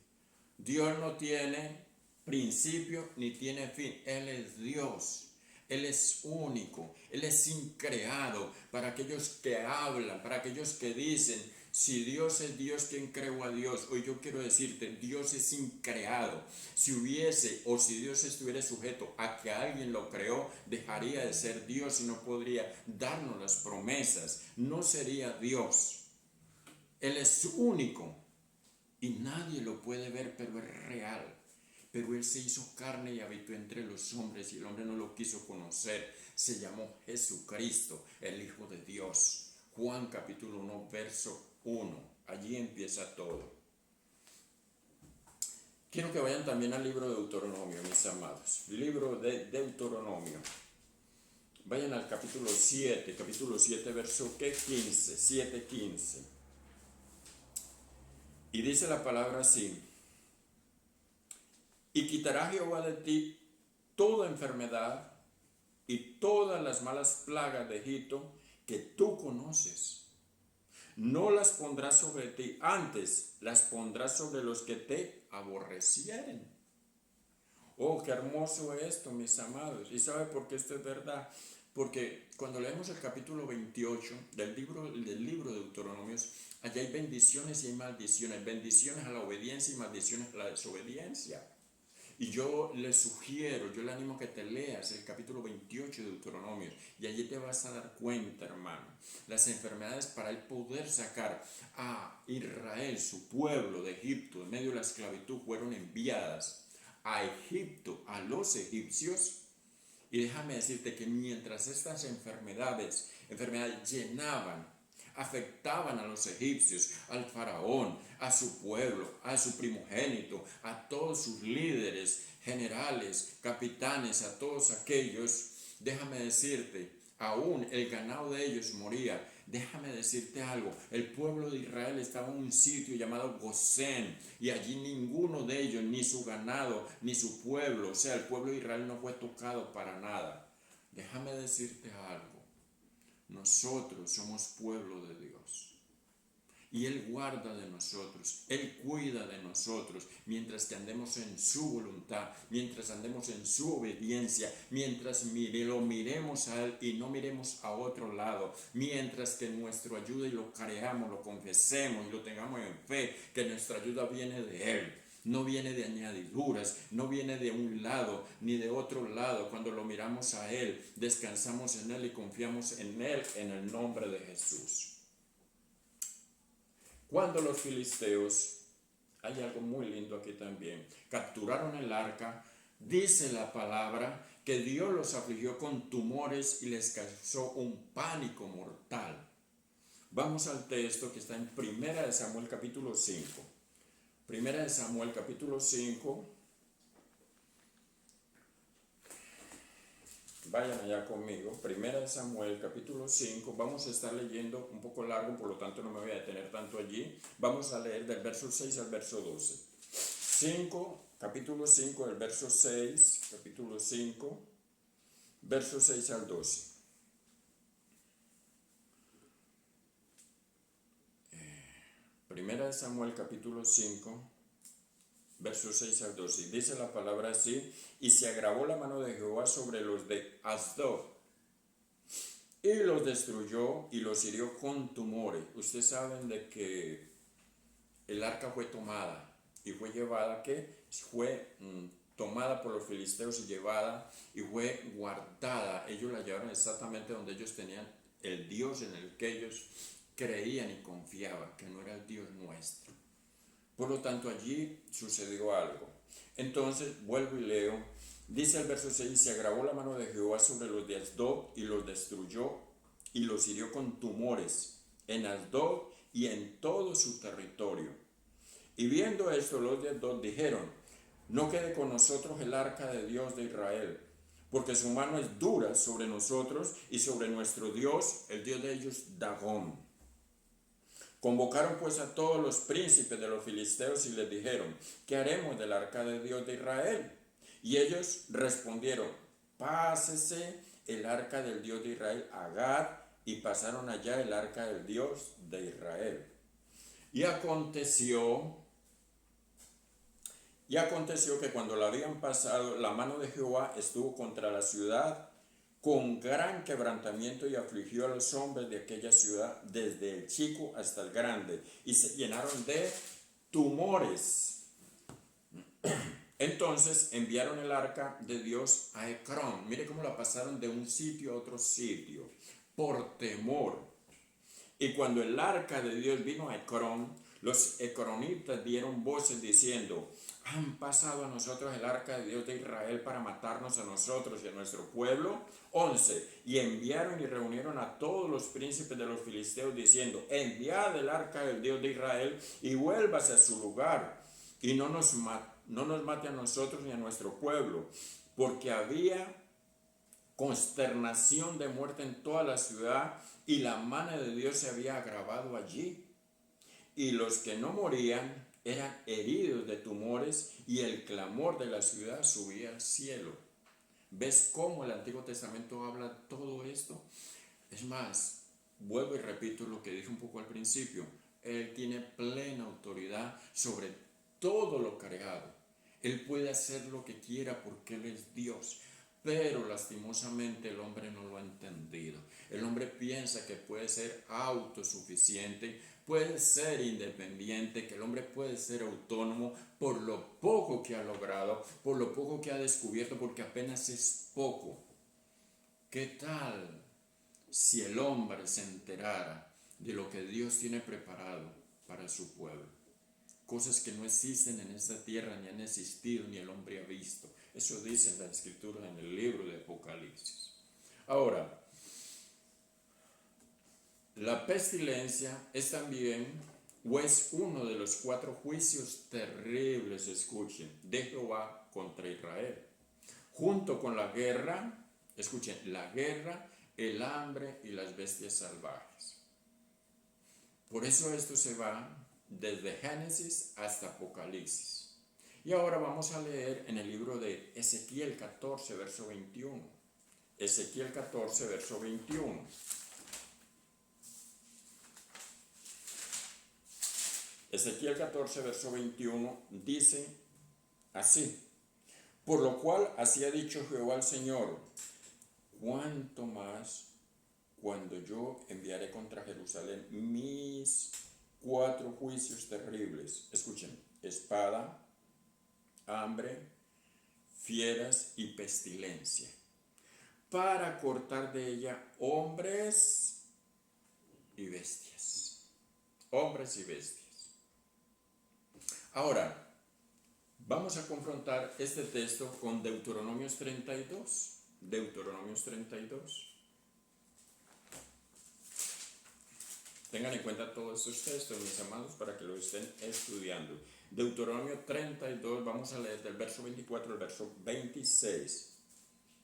Dios no tiene principio ni tiene fin. Él es Dios. Él es único. Él es increado. Para aquellos que hablan, para aquellos que dicen, si Dios es Dios, ¿quién creó a Dios? Hoy yo quiero decirte, Dios es increado. Si hubiese o si Dios estuviera sujeto a que alguien lo creó, dejaría de ser Dios y no podría darnos las promesas. No sería Dios. Él es único y nadie lo puede ver, pero es real. Pero Él se hizo carne y habitó entre los hombres y el hombre no lo quiso conocer. Se llamó Jesucristo, el Hijo de Dios. Juan capítulo 1, verso 1. Allí empieza todo. Quiero que vayan también al libro de Deuteronomio, mis amados. Libro de Deuteronomio. Vayan al capítulo 7, verso 15, 7, 15. Y dice la palabra así. Y quitará Jehová de ti toda enfermedad y todas las malas plagas de Egipto que tú conoces. No las pondrás sobre ti, antes las pondrás sobre los que te aborrecieren. Oh, qué hermoso esto, mis amados. ¿Y sabe por qué esto es verdad? Porque cuando leemos el capítulo 28 del libro de Deuteronomios, allá hay bendiciones y hay maldiciones. Bendiciones a la obediencia y maldiciones a la desobediencia. Y yo le sugiero, yo le animo a que te leas el capítulo 28 de Deuteronomio y allí te vas a dar cuenta, hermano, las enfermedades para él poder sacar a Israel, su pueblo de Egipto, en medio de la esclavitud, fueron enviadas a Egipto, a los egipcios. Y déjame decirte que mientras estas enfermedades llenaban, afectaban a los egipcios, al faraón, a su pueblo, a su primogénito, a todos sus líderes, generales, capitanes, a todos aquellos, déjame decirte, aún el ganado de ellos moría. Déjame decirte algo, el pueblo de Israel estaba en un sitio llamado Gosén y allí ninguno de ellos, ni su ganado, ni su pueblo, o sea, el pueblo de Israel no fue tocado para nada. Déjame decirte algo. Nosotros somos pueblo de Dios y Él guarda de nosotros, Él cuida de nosotros mientras que andemos en su voluntad, mientras andemos en su obediencia, mientras lo miremos a Él y no miremos a otro lado, mientras que nuestra ayuda y lo creamos, lo confesemos y lo tengamos en fe, que nuestra ayuda viene de Él. No viene de añadiduras, no viene de un lado ni de otro lado. Cuando lo miramos a Él, descansamos en Él y confiamos en Él en el nombre de Jesús. Cuando los filisteos, hay algo muy lindo aquí también, capturaron el arca, dice la palabra que Dios los afligió con tumores y les causó un pánico mortal. Vamos al texto que está en 1 Samuel capítulo 5. 1 Samuel capítulo 5, vayan allá conmigo, 1 Samuel capítulo 5, vamos a estar leyendo un poco largo, por lo tanto no me voy a detener tanto allí, vamos a leer del verso 6 al verso 12. Capítulo 5, del verso 6, capítulo 5, verso 6 al 12. Primera de Samuel capítulo 5, versos 6 al 12. Y dice la palabra así: y se agravó la mano de Jehová sobre los de Asdod, y los destruyó y los hirió con tumores. Ustedes saben de que el arca fue tomada y fue llevada, ¿qué? Fue tomada por los filisteos y llevada y fue guardada. Ellos la llevaron exactamente donde ellos tenían el Dios en el que ellos creían y confiaban, que no era el Dios nuestro. Por lo tanto, allí sucedió algo. Entonces, vuelvo y leo. Dice el verso 6, se agravó la mano de Jehová sobre los de Asdod y los destruyó y los hirió con tumores en Asdod y en todo su territorio. Y viendo esto, los de Asdod dijeron, no quede con nosotros el arca de Dios de Israel, porque su mano es dura sobre nosotros y sobre nuestro Dios, el Dios de ellos, Dagón. Convocaron pues a todos los príncipes de los filisteos y les dijeron, ¿qué haremos del arca de Dios de Israel? Y ellos respondieron, pásese el arca del Dios de Israel a Gad, y pasaron allá el arca del Dios de Israel. Y aconteció que cuando la habían pasado, la mano de Jehová estuvo contra la ciudad con gran quebrantamiento y afligió a los hombres de aquella ciudad, desde el chico hasta el grande, y se llenaron de tumores. Entonces enviaron el arca de Dios a Ecrón. Mire cómo la pasaron de un sitio a otro sitio, por temor. Y cuando el arca de Dios vino a Ecrón, los ecronitas dieron voces diciendo, han pasado a nosotros el arca de Dios de Israel para matarnos a nosotros y a nuestro pueblo. 11. Y enviaron y reunieron a todos los príncipes de los filisteos diciendo, enviad el arca del Dios de Israel y vuélvase a su lugar y no nos mate a nosotros ni a nuestro pueblo, porque había consternación de muerte en toda la ciudad y la mano de Dios se había agravado allí. Y los que no morían eran heridos de tumores y el clamor de la ciudad subía al cielo. ¿Ves cómo el Antiguo Testamento habla todo esto? Es más, vuelvo y repito lo que dije un poco al principio. Él tiene plena autoridad sobre todo lo creado. Él puede hacer lo que quiera porque Él es Dios. Pero lastimosamente el hombre no lo ha entendido. El hombre piensa que puede ser autosuficiente, puede ser independiente, que el hombre puede ser autónomo por lo poco que ha logrado, por lo poco que ha descubierto, porque apenas es poco. ¿Qué tal si el hombre se enterara de lo que Dios tiene preparado para su pueblo? Cosas que no existen en esta tierra, ni han existido, ni el hombre ha visto. Eso dice en la Escritura, en el libro de Apocalipsis. Ahora, la pestilencia es también, o es uno de los 4 juicios terribles, escuchen, de Jehová contra Israel. Junto con la guerra, escuchen, la guerra, el hambre y las bestias salvajes. Por eso esto se va desde Génesis hasta Apocalipsis. Y ahora vamos a leer en el libro de Ezequiel 14, verso 21. Ezequiel 14, verso 21. Ezequiel 14, verso 21 dice así: por lo cual así ha dicho Jehová el Señor, cuánto más cuando yo enviaré contra Jerusalén mis 4 juicios terribles. Escuchen, espada, hambre, fieras y pestilencia, para cortar de ella hombres y bestias. Hombres y bestias. Ahora, vamos a confrontar este texto con Deuteronomios 32. Deuteronomios 32. Tengan en cuenta todos estos textos, mis amados, para que lo estén estudiando. Deuteronomio 32, vamos a leer del verso 24 al verso 26.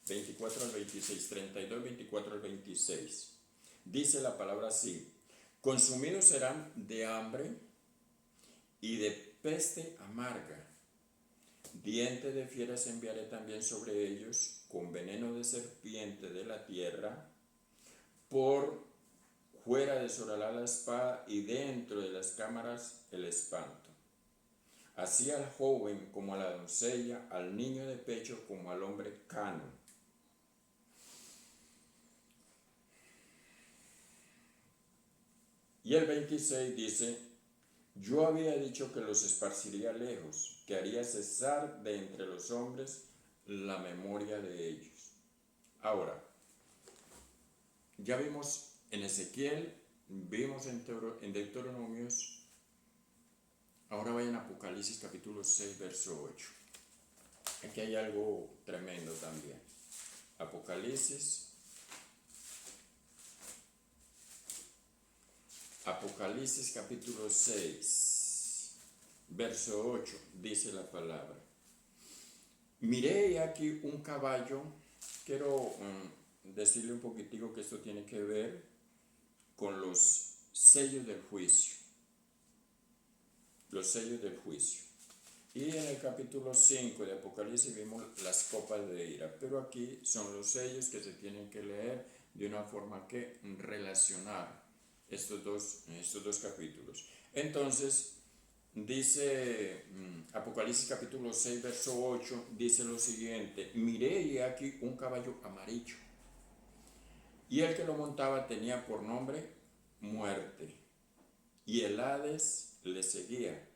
24 al 26, 32, 24 al 26. Dice la palabra así: consumidos serán de hambre y de peste amarga. Diente de fieras enviaré también sobre ellos, con veneno de serpiente de la tierra, por fuera desolará la espada y dentro de las cámaras el espanto. Así al joven como a la doncella, al niño de pecho como al hombre cano. Y el 26 dice: Yo había dicho que los esparciría lejos, que haría cesar de entre los hombres la memoria de ellos. Ahora, ya vimos en Ezequiel, vimos en Deuteronomios, ahora vayan a Apocalipsis capítulo 6, verso 8. Aquí hay algo tremendo también. Apocalipsis capítulo 6, verso 8, dice la palabra. Miré aquí un caballo. Quiero decirle un poquitico que esto tiene que ver con los sellos del juicio. Los sellos del juicio. Y en el capítulo 5 de Apocalipsis vimos las copas de ira, pero aquí son los sellos que se tienen que leer de una forma que relacionar estos dos capítulos. Entonces, dice Apocalipsis capítulo 6, verso 8, dice lo siguiente: miré y aquí un caballo amarillo, y el que lo montaba tenía por nombre Muerte, y el Hades le seguía.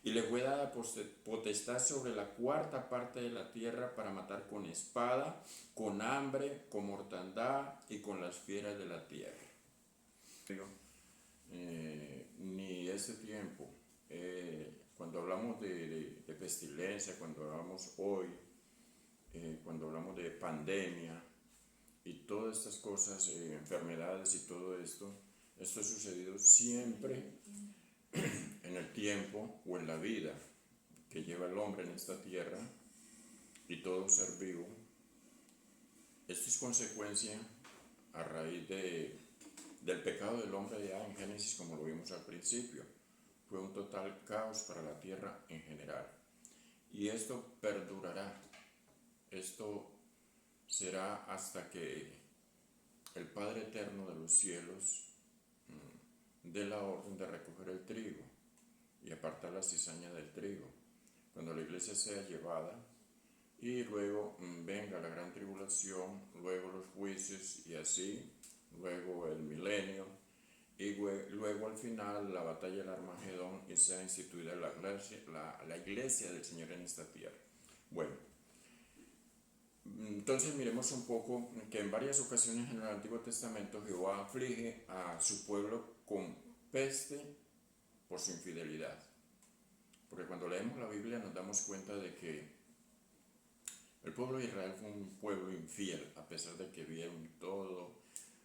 Y le fue dada potestad sobre la cuarta parte de la tierra para matar con espada, con hambre, con mortandad y con las fieras de la tierra. Ni ese tiempo, cuando hablamos de pestilencia, cuando hablamos hoy, cuando hablamos de pandemia y todas estas cosas, enfermedades y todo esto ha sucedido siempre en el tiempo o en la vida que lleva el hombre en esta tierra y todo ser vivo. Esto es consecuencia a raíz del pecado del hombre ya en Génesis, como lo vimos al principio. Fue un total caos para la tierra en general. Y esto perdurará. Esto será hasta que el Padre Eterno de los cielos dé la orden de recoger el trigo y apartar la cizaña del trigo, cuando la iglesia sea llevada, y luego venga la gran tribulación, luego los juicios y así, luego el milenio, y luego al final la batalla del Armagedón y sea instituida la iglesia del Señor en esta tierra. Bueno, entonces miremos un poco que en varias ocasiones en el Antiguo Testamento Jehová aflige a su pueblo con peste por su infidelidad. Porque cuando leemos la Biblia nos damos cuenta de que el pueblo de Israel fue un pueblo infiel, a pesar de que vieron todo,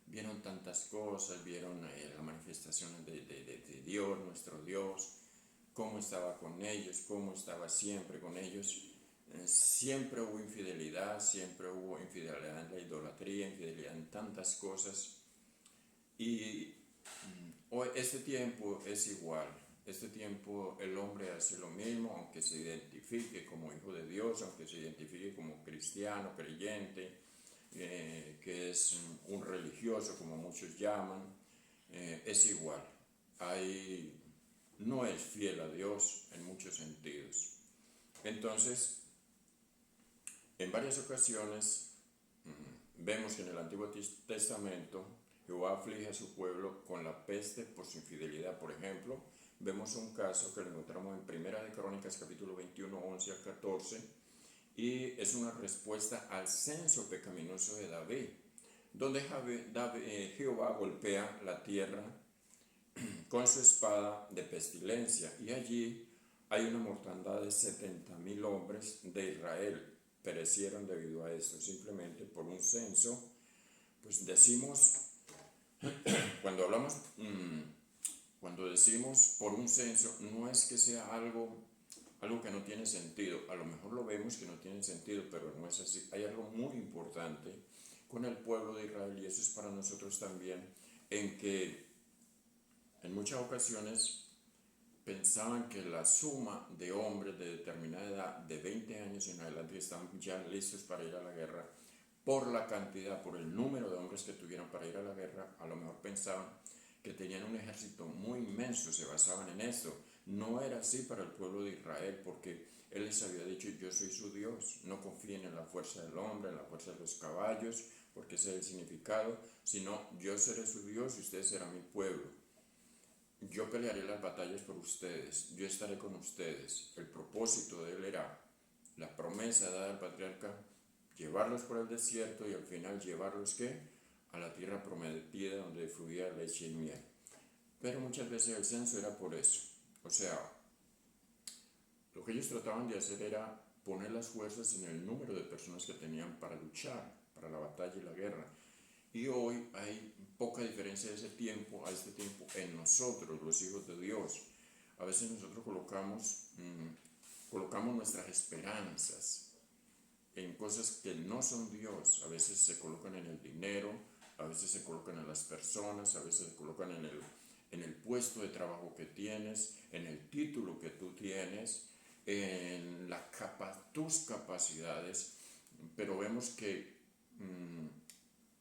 vieron tantas cosas, vieron las manifestaciones de Dios, nuestro Dios, cómo estaba con ellos, cómo estaba siempre con ellos. Siempre hubo infidelidad en la idolatría, infidelidad en tantas cosas. Y hoy este tiempo es igual. Este tiempo el hombre hace lo mismo, aunque se identifique como hijo de Dios, aunque se identifique como cristiano, creyente, que es un religioso, como muchos llaman, es igual. No es fiel a Dios en muchos sentidos. Entonces, en varias ocasiones vemos que en el Antiguo Testamento Jehová aflige a su pueblo con la peste por su infidelidad. Por ejemplo, vemos un caso que lo encontramos en Primera de Crónicas, capítulo 21, 11 al 14, y es una respuesta al censo pecaminoso de David, donde Jehová golpea la tierra con su espada de pestilencia, y allí hay una mortandad de 70,000 hombres de Israel. Perecieron debido a esto, simplemente por un censo. Pues decimos, cuando decimos por un censo, no es que sea algo que no tiene sentido. A lo mejor lo vemos que no tiene sentido, pero no es así. Hay algo muy importante con el pueblo de Israel, y eso es para nosotros también, en que en muchas ocasiones pensaban que la suma de hombres de determinada edad, de 20 años en adelante, estaban ya listos para ir a la guerra. Por la cantidad, por el número de hombres que tuvieron para ir a la guerra, a lo mejor pensaban que tenían un ejército muy inmenso, se basaban en esto. No era así para el pueblo de Israel, porque Él les había dicho: yo soy su Dios, no confíen en la fuerza del hombre, en la fuerza de los caballos, porque ese es el significado, sino yo seré su Dios y ustedes serán mi pueblo. yo pelearé las batallas por ustedes, yo estaré con ustedes. El propósito de él era la promesa dada al patriarca, llevarlos por el desierto y al final llevarlos ¿qué? A la tierra prometida donde fluía leche y miel. Pero muchas veces el censo era por eso. O sea, lo que ellos trataban de hacer era poner las fuerzas en el número de personas que tenían para luchar, para la batalla y la guerra. Y hoy hay poca diferencia de ese tiempo a este tiempo en nosotros, los hijos de Dios. A veces nosotros colocamos nuestras esperanzas en cosas que no son Dios. A veces se colocan en el dinero, a veces se colocan en las personas, a veces se colocan en el puesto de trabajo que tienes, en el título que tú tienes, en tus capacidades, pero vemos que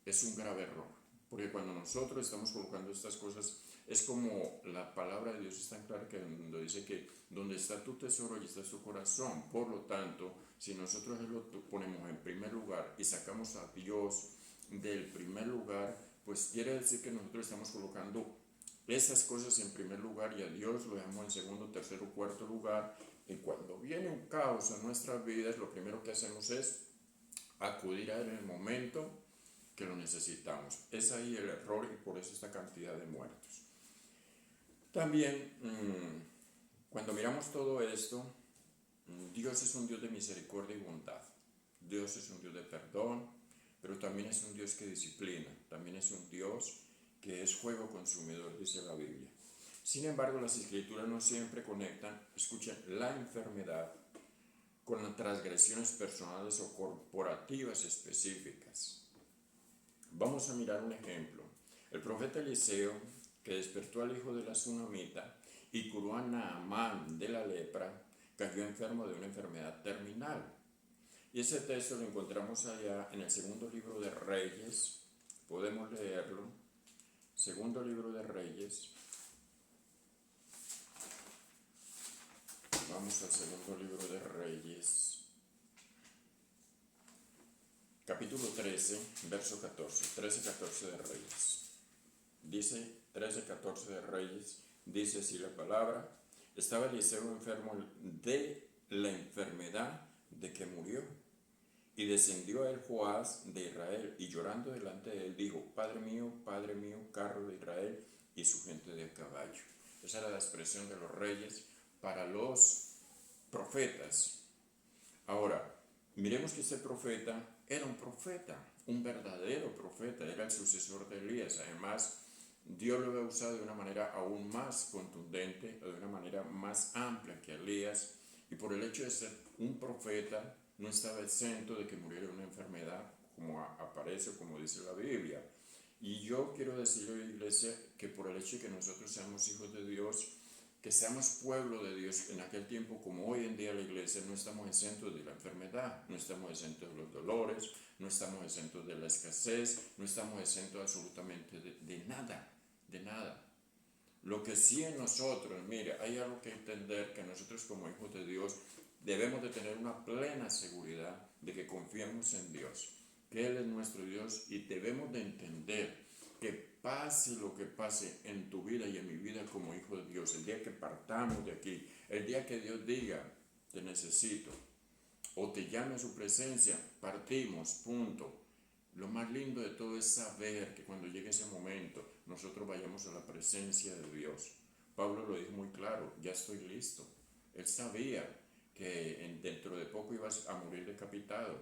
es un grave error, porque cuando nosotros estamos colocando estas cosas, es como la palabra de Dios es tan clara que dice que donde está tu tesoro, allí está tu corazón. Por lo tanto, si nosotros lo ponemos en primer lugar y sacamos a Dios del primer lugar, pues quiere decir que nosotros estamos colocando esas cosas en primer lugar y a Dios lo dejamos en segundo, tercero, cuarto lugar. Y cuando viene un caos en nuestras vidas, lo primero que hacemos es acudir a Él en el momento que lo necesitamos. Es ahí el error y por eso esta cantidad de muertos. También, cuando miramos todo esto, Dios es un Dios de misericordia y bondad. Dios es un Dios de perdón, pero también es un Dios que disciplina. También es un Dios que es fuego consumidor, dice la Biblia. Sin embargo, las Escrituras no siempre conectan, escuchen, la enfermedad con las transgresiones personales o corporativas específicas. Vamos a mirar un ejemplo. El profeta Eliseo, que despertó al hijo de la tsunamita y curó a Naamán de la lepra, cayó enfermo de una enfermedad terminal. Y ese texto lo encontramos allá en el segundo libro de Reyes. Podemos leerlo. Segundo libro de Reyes. Vamos al segundo libro de Reyes. Capítulo 13, verso 14. 13-14 de Reyes. Dice 13-14 de Reyes. Dice así la palabra. Estaba Eliseo enfermo de la enfermedad de que murió. Y descendió a él Joás de Israel, y llorando delante de él dijo, Padre mío, carro de Israel y su gente de caballo. Esa era la expresión de los reyes para los profetas. Ahora, miremos que este profeta era un profeta, un verdadero profeta, era el sucesor de Elías. Además, Dios lo había usado de una manera aún más contundente, de una manera más amplia que Elías, y por el hecho de ser un profeta, no estaba exento de que muriera de una enfermedad, como aparece, como dice la Biblia. Y yo quiero decirle a la iglesia que por el hecho de que nosotros seamos hijos de Dios, que seamos pueblo de Dios en aquel tiempo, como hoy en día la iglesia, no estamos exentos de la enfermedad, no estamos exentos de los dolores, no estamos exentos de la escasez, no estamos exentos absolutamente de nada, de nada. Lo que sí en nosotros, mire, hay algo que entender, que nosotros como hijos de Dios debemos de tener una plena seguridad de que confiamos en Dios, que Él es nuestro Dios, y debemos de entender que pase lo que pase en tu vida y en mi vida como hijo de Dios, el día que partamos de aquí, el día que Dios diga, te necesito, o te llame a su presencia, partimos, punto. Lo más lindo de todo es saber que cuando llegue ese momento, nosotros vayamos a la presencia de Dios. Pablo lo dijo muy claro, ya estoy listo. Él sabía que dentro de poco ibas a morir decapitado,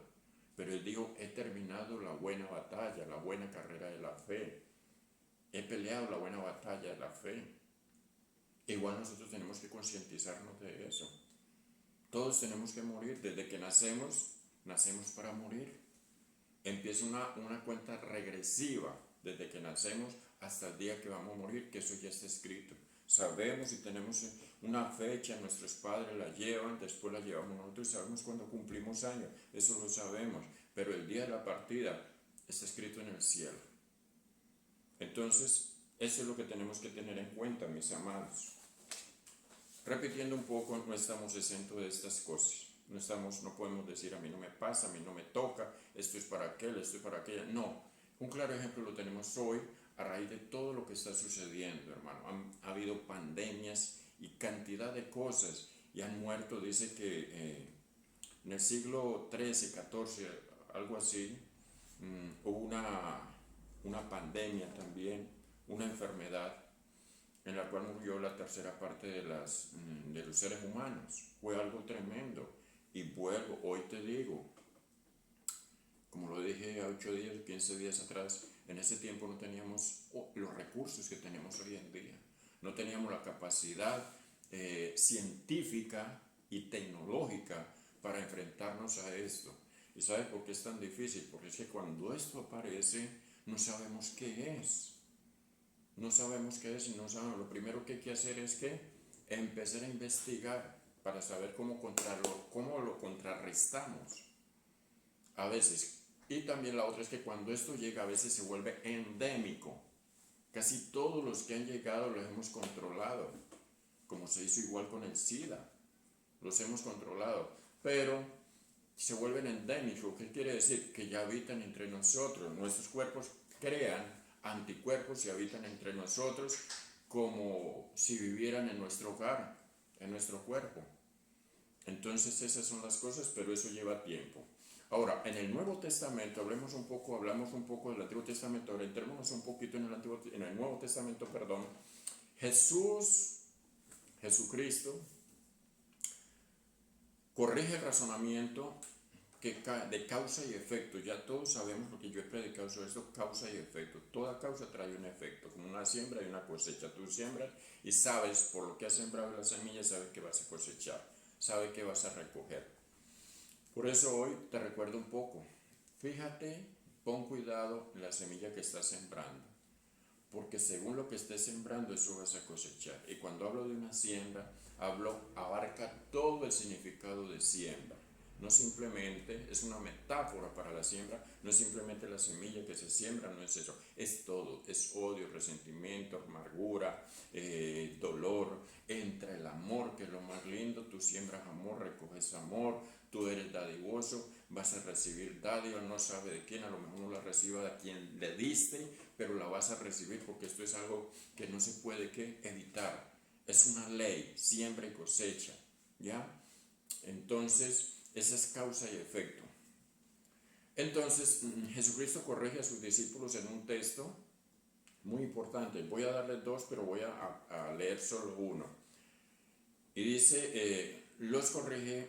pero él dijo, he terminado la buena batalla, la buena carrera de la fe. He peleado la buena batalla de la fe. Igual nosotros tenemos que concientizarnos de eso. Todos tenemos que morir. Desde que nacemos para morir. Empieza una cuenta regresiva desde que nacemos hasta el día que vamos a morir, que eso ya está escrito. Sabemos y tenemos una fecha, nuestros padres la llevan, después la llevamos nosotros y sabemos cuándo cumplimos años, eso lo sabemos, pero el día de la partida está escrito en el cielo. Entonces, eso es lo que tenemos que tener en cuenta, mis amados. Repitiendo un poco, no estamos exentos de estas cosas. No podemos decir, a mí no me pasa, a mí no me toca, esto es para aquel, esto es para aquella. No, un claro ejemplo lo tenemos hoy. a raíz de todo lo que está sucediendo, hermano. Ha habido pandemias y cantidad de cosas y han muerto, dice que en el siglo XIII, XIV, algo así, hubo una pandemia también, una enfermedad en la cual murió la tercera parte de los seres humanos. Fue algo tremendo. Y vuelvo, hoy te digo, como lo dije a 8 días, 15 días atrás, en ese tiempo no teníamos los recursos que tenemos hoy en día. No teníamos la capacidad científica y tecnológica para enfrentarnos a esto. ¿Y sabes por qué es tan difícil? Porque es que cuando esto aparece, no sabemos qué es. No sabemos qué es y no sabemos. Lo primero que hay que hacer es que empezar a investigar para saber cómo lo contrarrestamos. A veces. Y también la otra es que cuando esto llega a veces se vuelve endémico. Casi todos los que han llegado los hemos controlado, como se hizo igual con el SIDA. Los hemos controlado, pero se vuelven endémicos. ¿Qué quiere decir? Que ya habitan entre nosotros. Nuestros cuerpos crean anticuerpos y habitan entre nosotros como si vivieran en nuestro hogar, en nuestro cuerpo. Entonces esas son las cosas, pero eso lleva tiempo. Ahora, en el Nuevo Testamento, hablamos un poco del Antiguo Testamento, ahora entrémonos un poquito en el Nuevo Testamento, perdón. Jesucristo, corrige el razonamiento de causa y efecto. Ya todos sabemos, porque yo he predicado sobre esto, causa y efecto. Toda causa trae un efecto, como una siembra y una cosecha. Tú siembras y sabes, por lo que has sembrado la semilla, sabes que vas a cosechar, sabes que vas a recoger. Por eso hoy te recuerdo un poco. Fíjate, pon cuidado en la semilla que estás sembrando, porque según lo que estés sembrando, eso vas a cosechar. Y cuando hablo de una siembra, abarca todo el significado de siembra. No simplemente, es una metáfora para la siembra, no es simplemente la semilla que se siembra, no es eso, es todo, es odio, resentimiento, amargura, dolor. Entra el amor, que es lo más lindo. Tú siembras amor, recoges amor, tú eres dadivoso, vas a recibir dádiva, no sabe de quién, a lo mejor no la reciba de quien le diste, pero la vas a recibir porque esto es algo que no se puede evitar. Es una ley, siembra y cosecha, ¿ya? Entonces, esa es causa y efecto. Entonces, Jesucristo corrige a sus discípulos en un texto muy importante. Voy a darles dos, pero voy a leer solo uno. Y dice, los corrige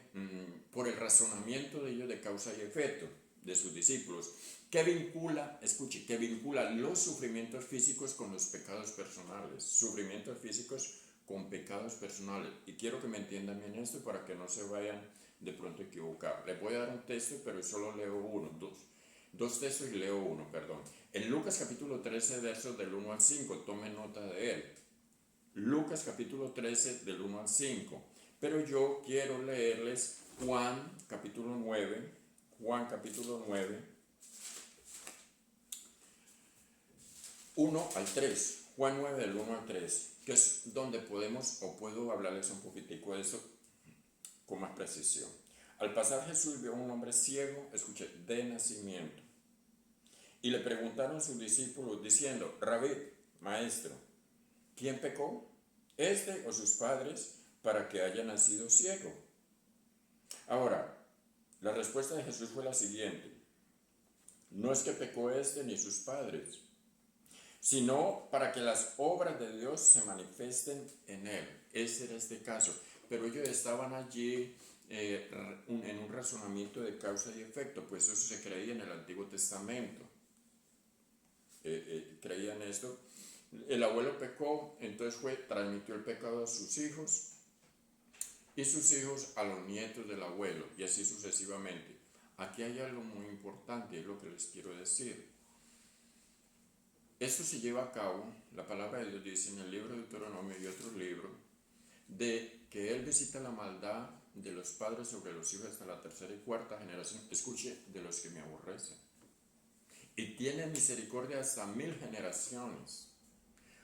por el razonamiento de ellos de causa y efecto, de sus discípulos, que vincula los sufrimientos físicos con los pecados personales. Sufrimientos físicos con pecados personales. Y quiero que me entiendan bien esto para que no se vayan de pronto a equivocar. Les voy a dar un texto, pero solo leo dos textos y leo uno, perdón. En Lucas capítulo 13, versos del 1 al 5, tomen nota de él. Lucas capítulo 13, del 1 al 5. Pero yo quiero leerles Juan capítulo 9, 1 al 3. Juan 9, del 1 al 3, que es donde puedo hablarles un poquitico de eso con más precisión. Al pasar Jesús vio a un hombre ciego, de nacimiento. Y le preguntaron sus discípulos diciendo, Rabí, maestro, ¿quién pecó? ¿Este o sus padres para que haya nacido ciego? Ahora, la respuesta de Jesús fue la siguiente. No es que pecó este ni sus padres, sino para que las obras de Dios se manifiesten en él. Ese era este caso. Pero ellos estaban allí en un razonamiento de causa y efecto, pues eso se creía en el Antiguo Testamento. Creían esto. El abuelo pecó, entonces transmitió el pecado a sus hijos y sus hijos a los nietos del abuelo, y así sucesivamente. Aquí hay algo muy importante, es lo que les quiero decir. Esto se lleva a cabo, la palabra de Dios dice en el libro de Deuteronomio y otros libros, de que Él visita la maldad de los padres sobre los hijos hasta la tercera y cuarta generación, de los que me aborrecen. Y tiene misericordia hasta 1000 generaciones.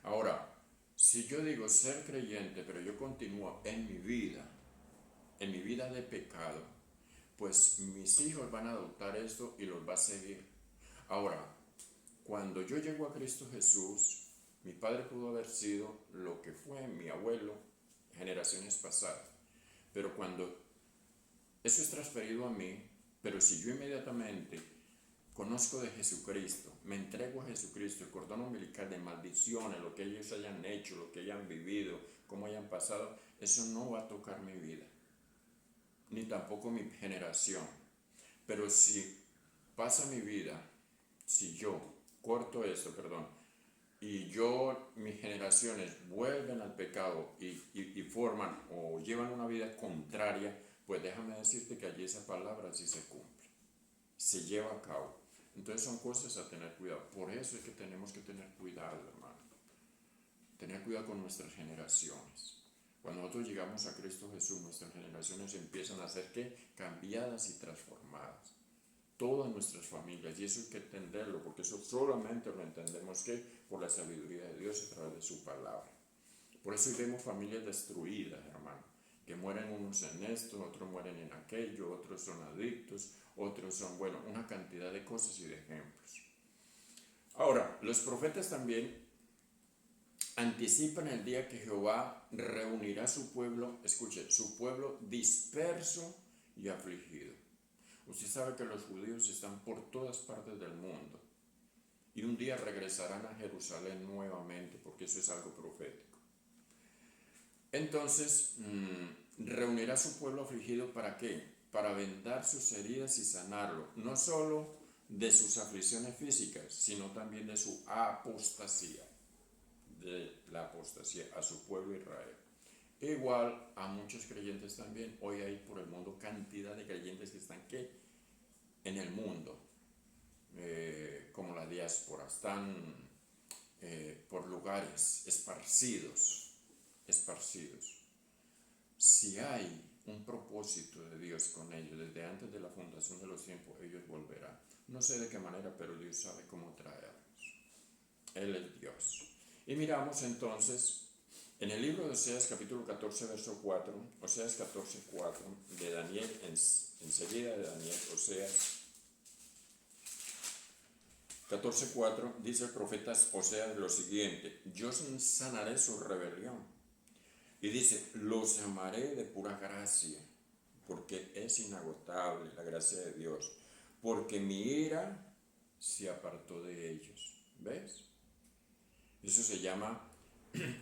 Ahora, si yo digo ser creyente, pero yo continúo en mi vida de pecado, pues mis hijos van a adoptar esto y los va a seguir. Ahora, cuando yo llego a Cristo Jesús, mi padre pudo haber sido lo que fue mi abuelo generaciones pasadas. Pero cuando eso es transferido a mí, pero si yo inmediatamente conozco de Jesucristo, me entrego a Jesucristo, el cordón umbilical de maldiciones, lo que ellos hayan hecho, lo que hayan vivido, cómo hayan pasado, eso no va a tocar mi vida, ni tampoco mi generación. Pero si pasa mi vida, si yo corto eso, y mis generaciones vuelven al pecado y forman o llevan una vida contraria, pues déjame decirte que allí esa palabra sí se cumple, se lleva a cabo. Entonces son cosas a tener cuidado. Por eso es que tenemos que tener cuidado, hermano. Tener cuidado con nuestras generaciones. Cuando nosotros llegamos a Cristo Jesús, nuestras generaciones empiezan a ser ¿qué? Cambiadas y transformadas. Todas nuestras familias, y eso hay que entenderlo, porque eso solamente lo entendemos ¿qué? Por la sabiduría de Dios a través de su palabra. Por eso vemos familias destruidas, hermano, que mueren unos en esto, otros mueren en aquello, otros son adictos, otros son, bueno, una cantidad de cosas y de ejemplos. Ahora, los profetas también anticipan el día que Jehová reunirá a su pueblo, escuche, su pueblo disperso y afligido. Usted sabe que los judíos están por todas partes del mundo y un día regresarán a Jerusalén nuevamente, porque eso es algo profético. Entonces, reunirá a su pueblo afligido ¿para qué? Para vendar sus heridas y sanarlo, no solo de sus aflicciones físicas, sino también de su apostasía, de la apostasía a su pueblo Israel. Igual a muchos creyentes también, hoy hay por el mundo cantidad de creyentes que están ¿qué? En el mundo, como la diáspora, están por lugares esparcidos. Si hay un propósito de Dios con ellos, desde antes de la fundación de los tiempos, ellos volverán. No sé de qué manera, pero Dios sabe cómo traerlos. Él es Dios. Y miramos entonces en el libro de Oseas capítulo 14, verso 4, Oseas 14, 4, de Daniel, enseguida de Daniel, Oseas 14, 4, dice el profeta Oseas lo siguiente: yo sanaré su rebelión. Y dice, los amaré de pura gracia, porque es inagotable la gracia de Dios, porque mi ira se apartó de ellos. ¿Ves? Eso se llama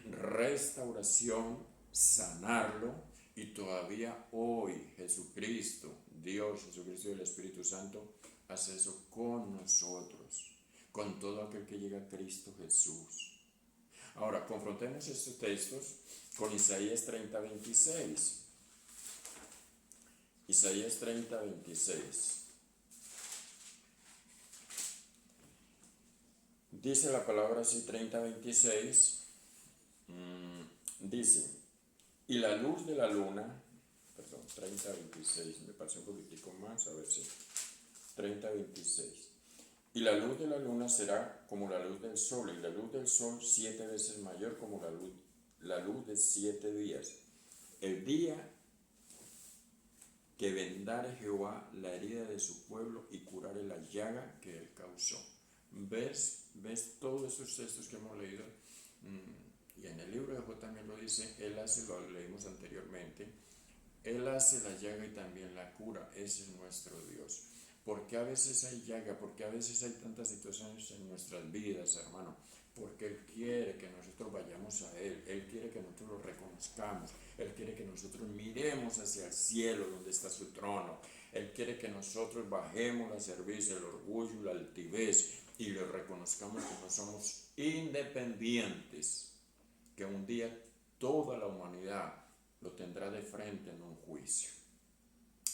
restauración, sanarlo, y todavía hoy Jesucristo, Dios, Jesucristo y el Espíritu Santo hace eso con nosotros, con todo aquel que llega a Cristo Jesús. Ahora, confrontemos estos textos con Isaías 30, 26. Isaías 30, 26. Dice la palabra así, 30, 26. Dice, y la luz de la luna, 30, 26, me pasé un poquitico más, a ver si, 30, 26. Y la luz de la luna será como la luz del sol, y la luz del sol 7 veces mayor como la luz de 7 días. El día que vendare Jehová la herida de su pueblo y curare la llaga que él causó. ¿Ves todos esos textos que hemos leído? Y en el libro de Job también lo dice, él hace, lo leímos anteriormente, él hace la llaga y también la cura. Ese es nuestro Dios. ¿Por qué a veces hay llaga? ¿Por qué a veces hay tantas situaciones en nuestras vidas, hermano? Porque Él quiere que nosotros vayamos a Él. Él quiere que nosotros lo reconozcamos. Él quiere que nosotros miremos hacia el cielo donde está su trono. Él quiere que nosotros bajemos la cerviz, el orgullo y la altivez y le reconozcamos que no somos independientes, que un día toda la humanidad lo tendrá de frente en un juicio.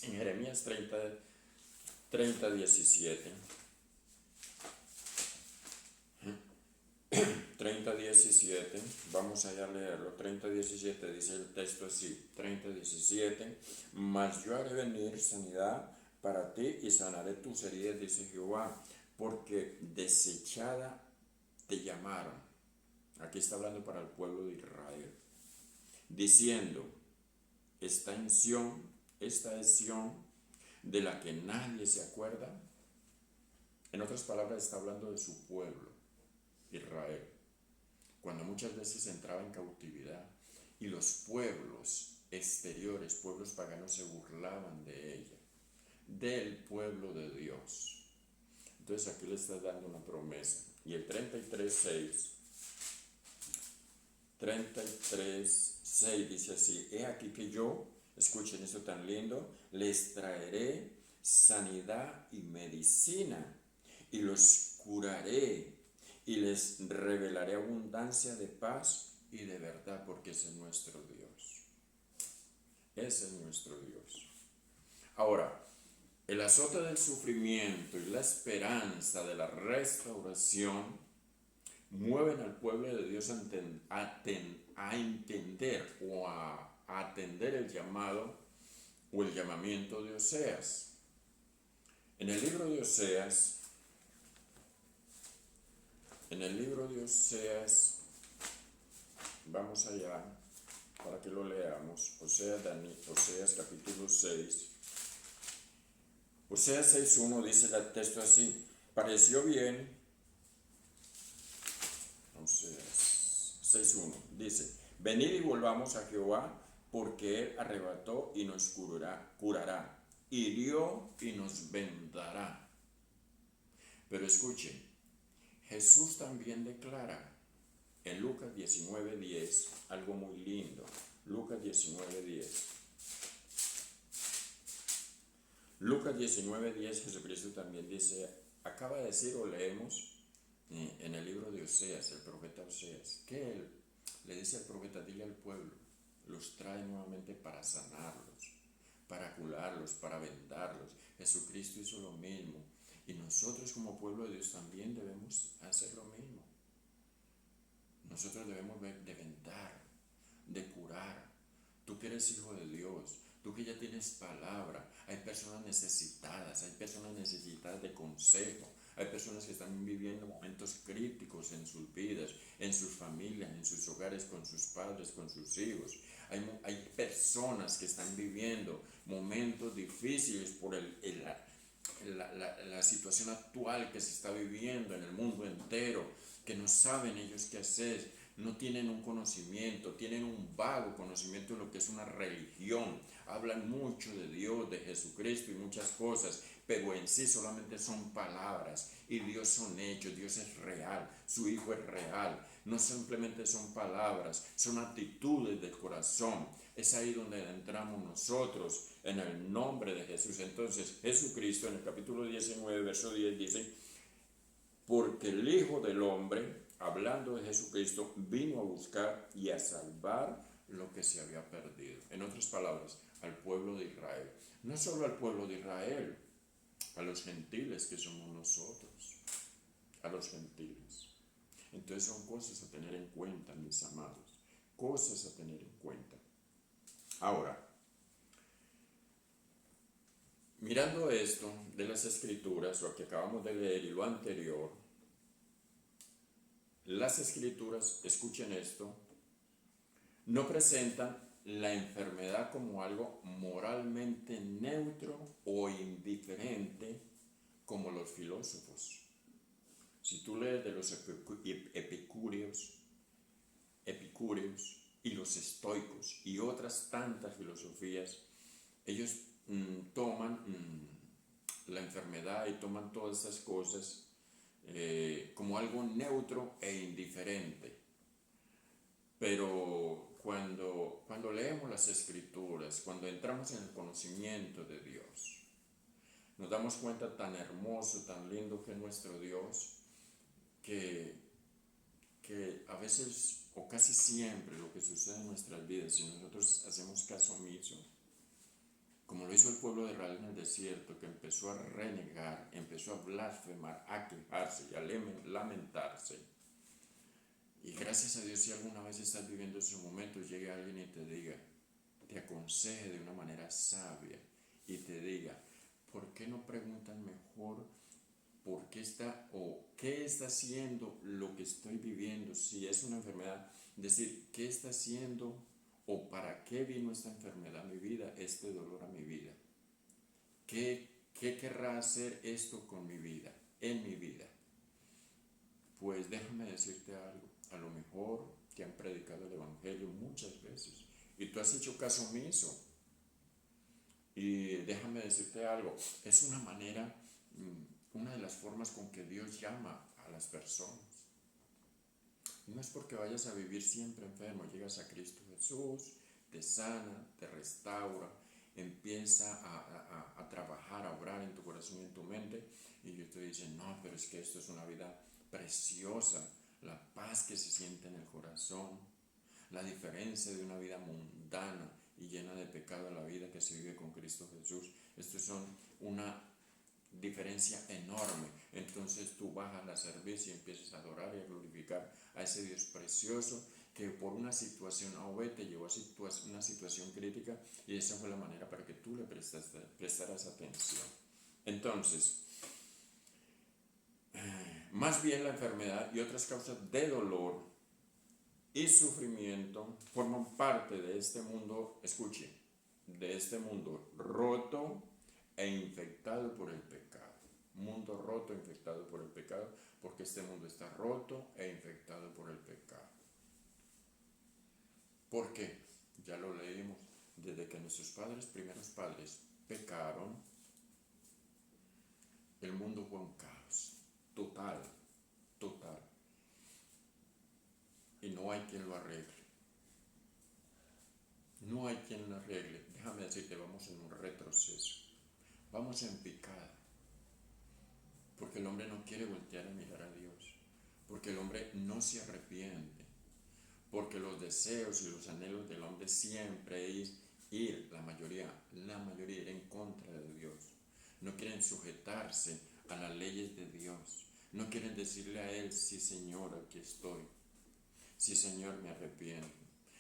En Jeremías 30, 17. 30, 17, vamos allá a leerlo. 30, 17 dice el texto así, 30, 17, mas yo haré venir sanidad para ti y sanaré tus heridas, dice Jehová, porque desechada te llamaron. Aquí está hablando para el pueblo de Israel, diciendo, esta es Sión de la que nadie se acuerda. En otras palabras, está hablando de su pueblo, Israel, cuando muchas veces entraba en cautividad y los pueblos exteriores, pueblos paganos, se burlaban de ella, del pueblo de Dios. Entonces aquí le está dando una promesa. Y el 33:6 dice así: he aquí que yo, escuchen esto tan lindo, les traeré sanidad y medicina, y los curaré, y les revelaré abundancia de paz y de verdad, porque ese es nuestro Dios. Ese es nuestro Dios. Ahora, el azote del sufrimiento y la esperanza de la restauración mueven al pueblo de Dios a entender o a atender el llamado o el llamamiento de Oseas. En el libro de Oseas, vamos allá para que lo leamos. Oseas capítulo 6. Oseas 6:1 dice el texto así: pareció bien. Oseas 6:1 dice: venid y volvamos a Jehová, porque él arrebató y nos curará, hirió y nos vendará. Pero escuchen, Jesús también declara en Lucas 19:10 algo muy lindo. Lucas 19:10. Lucas 19:10, Jesucristo también dice, acaba de decir o leemos en el libro de Oseas, el profeta Oseas, que él le dice al profeta: dile al pueblo, los trae nuevamente para sanarlos, para curarlos, para vendarlos. Jesucristo hizo lo mismo y nosotros como pueblo de Dios también debemos hacer lo mismo. Nosotros debemos de vendar, de curar. Tú que eres hijo de Dios, tú que ya tienes palabra, hay personas necesitadas de consejo, hay personas que están viviendo momentos críticos en sus vidas, en sus familias, en sus hogares, con sus padres, con sus hijos. Hay personas que están viviendo momentos difíciles por la situación actual que se está viviendo en el mundo entero, que no saben ellos qué hacer. No tienen un conocimiento, tienen un vago conocimiento de lo que es una religión. Hablan mucho de Dios, de Jesucristo y muchas cosas, pero en sí solamente son palabras y Dios son hechos, Dios es real, su Hijo es real. No simplemente son palabras, son actitudes del corazón. Es ahí donde entramos nosotros en el nombre de Jesús. Entonces Jesucristo en el capítulo 19, verso 10 dice: porque el Hijo del Hombre, hablando de Jesucristo, vino a buscar y a salvar lo que se había perdido. En otras palabras, al pueblo de Israel. No solo al pueblo de Israel, a los gentiles que somos nosotros. A los gentiles. Entonces son cosas a tener en cuenta, mis amados. Cosas a tener en cuenta. Ahora, mirando esto de las Escrituras, lo que acabamos de leer y lo anterior, las Escrituras, escuchen esto, no presentan la enfermedad como algo moralmente neutro o indiferente como los filósofos. Si tú lees de los epicúreos y los estoicos y otras tantas filosofías, ellos toman la enfermedad y toman todas esas cosas como algo neutro e indiferente. Pero cuando leemos las Escrituras, cuando entramos en el conocimiento de Dios, nos damos cuenta tan hermoso, tan lindo que es nuestro Dios, que a veces o casi siempre lo que sucede en nuestras vidas, si nosotros hacemos caso omiso, como lo hizo el pueblo de Israel en el desierto, que empezó a renegar, empezó a blasfemar, a quejarse y a lamentarse. Y gracias a Dios, si alguna vez estás viviendo esos momentos, llegue alguien y te diga, te aconseje de una manera sabia y te diga, ¿por qué no preguntan mejor por qué está o qué está haciendo lo que estoy viviendo? Si es una enfermedad, decir, ¿qué está haciendo o para qué vino esta enfermedad a mi vida, este dolor a mi vida? ¿Qué querrá hacer esto con mi vida? en mi vida. Pues déjame decirte algo, a lo mejor te han predicado el Evangelio muchas veces y tú has hecho caso omiso. Y déjame decirte algo, es una manera, una de las formas con que Dios llama a las personas. No es porque vayas a vivir siempre enfermo, llegas a Cristo Jesús, te sana, te restaura, empieza a trabajar, a obrar en tu corazón y en tu mente, y Dios te dice, no, pero es que esto es una vida preciosa, la paz que se siente en el corazón, la diferencia de una vida mundana y llena de pecado a la vida que se vive con Cristo Jesús. Estos son una diferencia enorme. Entonces tú bajas la cerveza y empiezas a adorar y a glorificar a ese Dios precioso que por una situación A o B te llevó a una situación crítica, y esa fue la manera para que tú le prestaras atención. Entonces, más bien la enfermedad y otras causas de dolor y sufrimiento forman parte de este mundo, escuche, de este mundo roto e infectado por el pecado. Mundo roto e infectado por el pecado, porque este mundo está roto e infectado por el pecado. ¿Por qué? Ya lo leímos, desde que nuestros primeros padres, pecaron, el mundo fue un caos, total. Y no hay quien lo arregle. No hay quien lo arregle. Déjame decirte, vamos en un retroceso. Vamos en picada. Porque el hombre no quiere voltear a mirar a Dios. Porque el hombre no se arrepiente. Porque los deseos y los anhelos del hombre siempre es ir, la mayoría ir en contra de Dios. No quieren sujetarse a las leyes de Dios. No quieren decirle a Él, sí Señor, aquí estoy. Sí Señor, me arrepiento.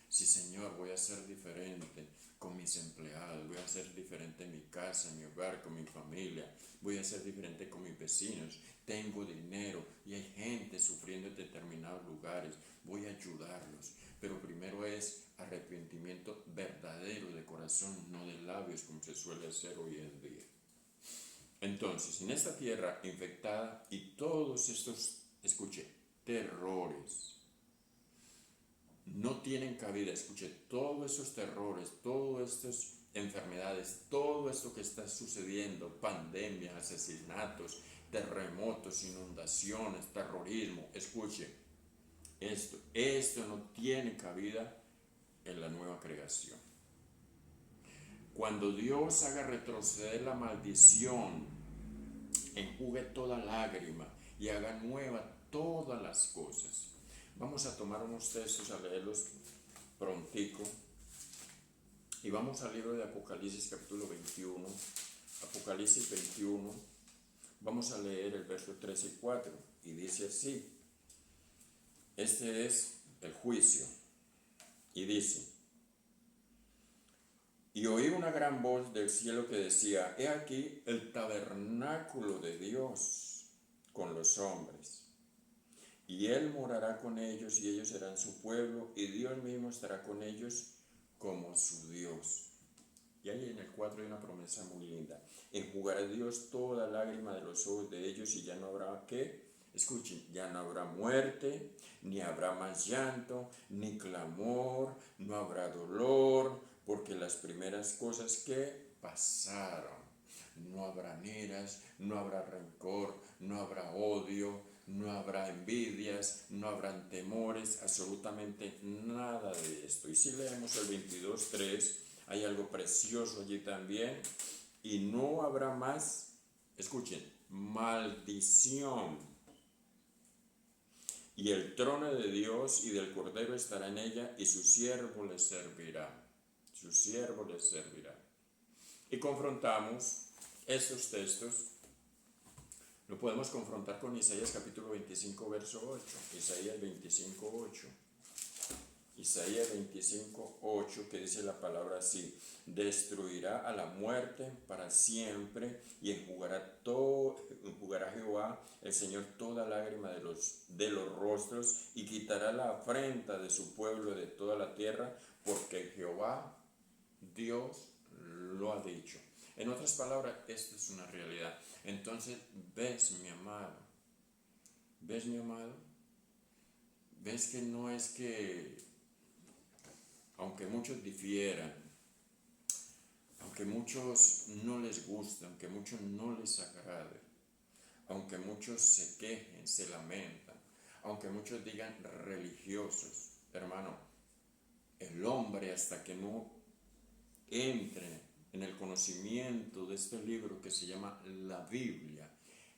Sí Señor, voy a ser diferente con mis empleados. Voy a ser diferente en mi casa, en mi hogar, con mi familia. Voy a ser diferente con mis vecinos. Tengo dinero y hay gente sufriendo en determinados lugares. Voy a ayudarlos. Pero primero es arrepentimiento verdadero de corazón, no de labios, como se suele hacer hoy en día. Entonces, en esta tierra infectada y todos estos, escuche, terrores, no tienen cabida, escuche, todos esos terrores, todas estas enfermedades, todo esto que está sucediendo, pandemias, asesinatos, terremotos, inundaciones, terrorismo, escuche, esto no tiene cabida en la nueva creación. Cuando Dios haga retroceder la maldición, enjugue toda lágrima y haga nueva todas las cosas. Vamos a tomar unos textos, a leerlos prontico. Y vamos al libro de Apocalipsis capítulo 21. Apocalipsis 21. Vamos a leer el verso 3 y 4. Y dice así. Este es el juicio. Y dice. Y oí una gran voz del cielo que decía, he aquí el tabernáculo de Dios con los hombres. Y Él morará con ellos y ellos serán su pueblo y Dios mismo estará con ellos como su Dios. Y ahí en el 4 hay una promesa muy linda. Enjugará Dios toda lágrima de los ojos de ellos y ya no habrá, ¿qué? Escuchen, ya no habrá muerte, ni habrá más llanto, ni clamor, no habrá dolor, porque las primeras cosas que pasaron. No habrá iras, no habrá rencor, no habrá odio, no habrá envidias, no habrán temores, absolutamente nada de esto. Y si leemos el 22:3, hay algo precioso allí también. Y no habrá más, escuchen, maldición. Y el trono de Dios y del Cordero estará en ella y su siervo le servirá. Su siervo le servirá. Y confrontamos estos textos. Lo podemos confrontar con Isaías capítulo 25, verso 8. Isaías 25, 8. Isaías 25, 8, que dice la palabra así. Destruirá a la muerte para siempre y enjugará Jehová, el Señor, toda lágrima de los rostros y quitará la afrenta de su pueblo de toda la tierra, porque Jehová, Dios, lo ha dicho. En otras palabras, esto es una realidad. Entonces, ves mi amado, ves que no es que, aunque muchos difieran, aunque muchos no les guste, aunque muchos no les agrade, aunque muchos se quejen, se lamentan, aunque muchos digan religiosos, hermano, el hombre hasta que no entre en el conocimiento de este libro que se llama la Biblia,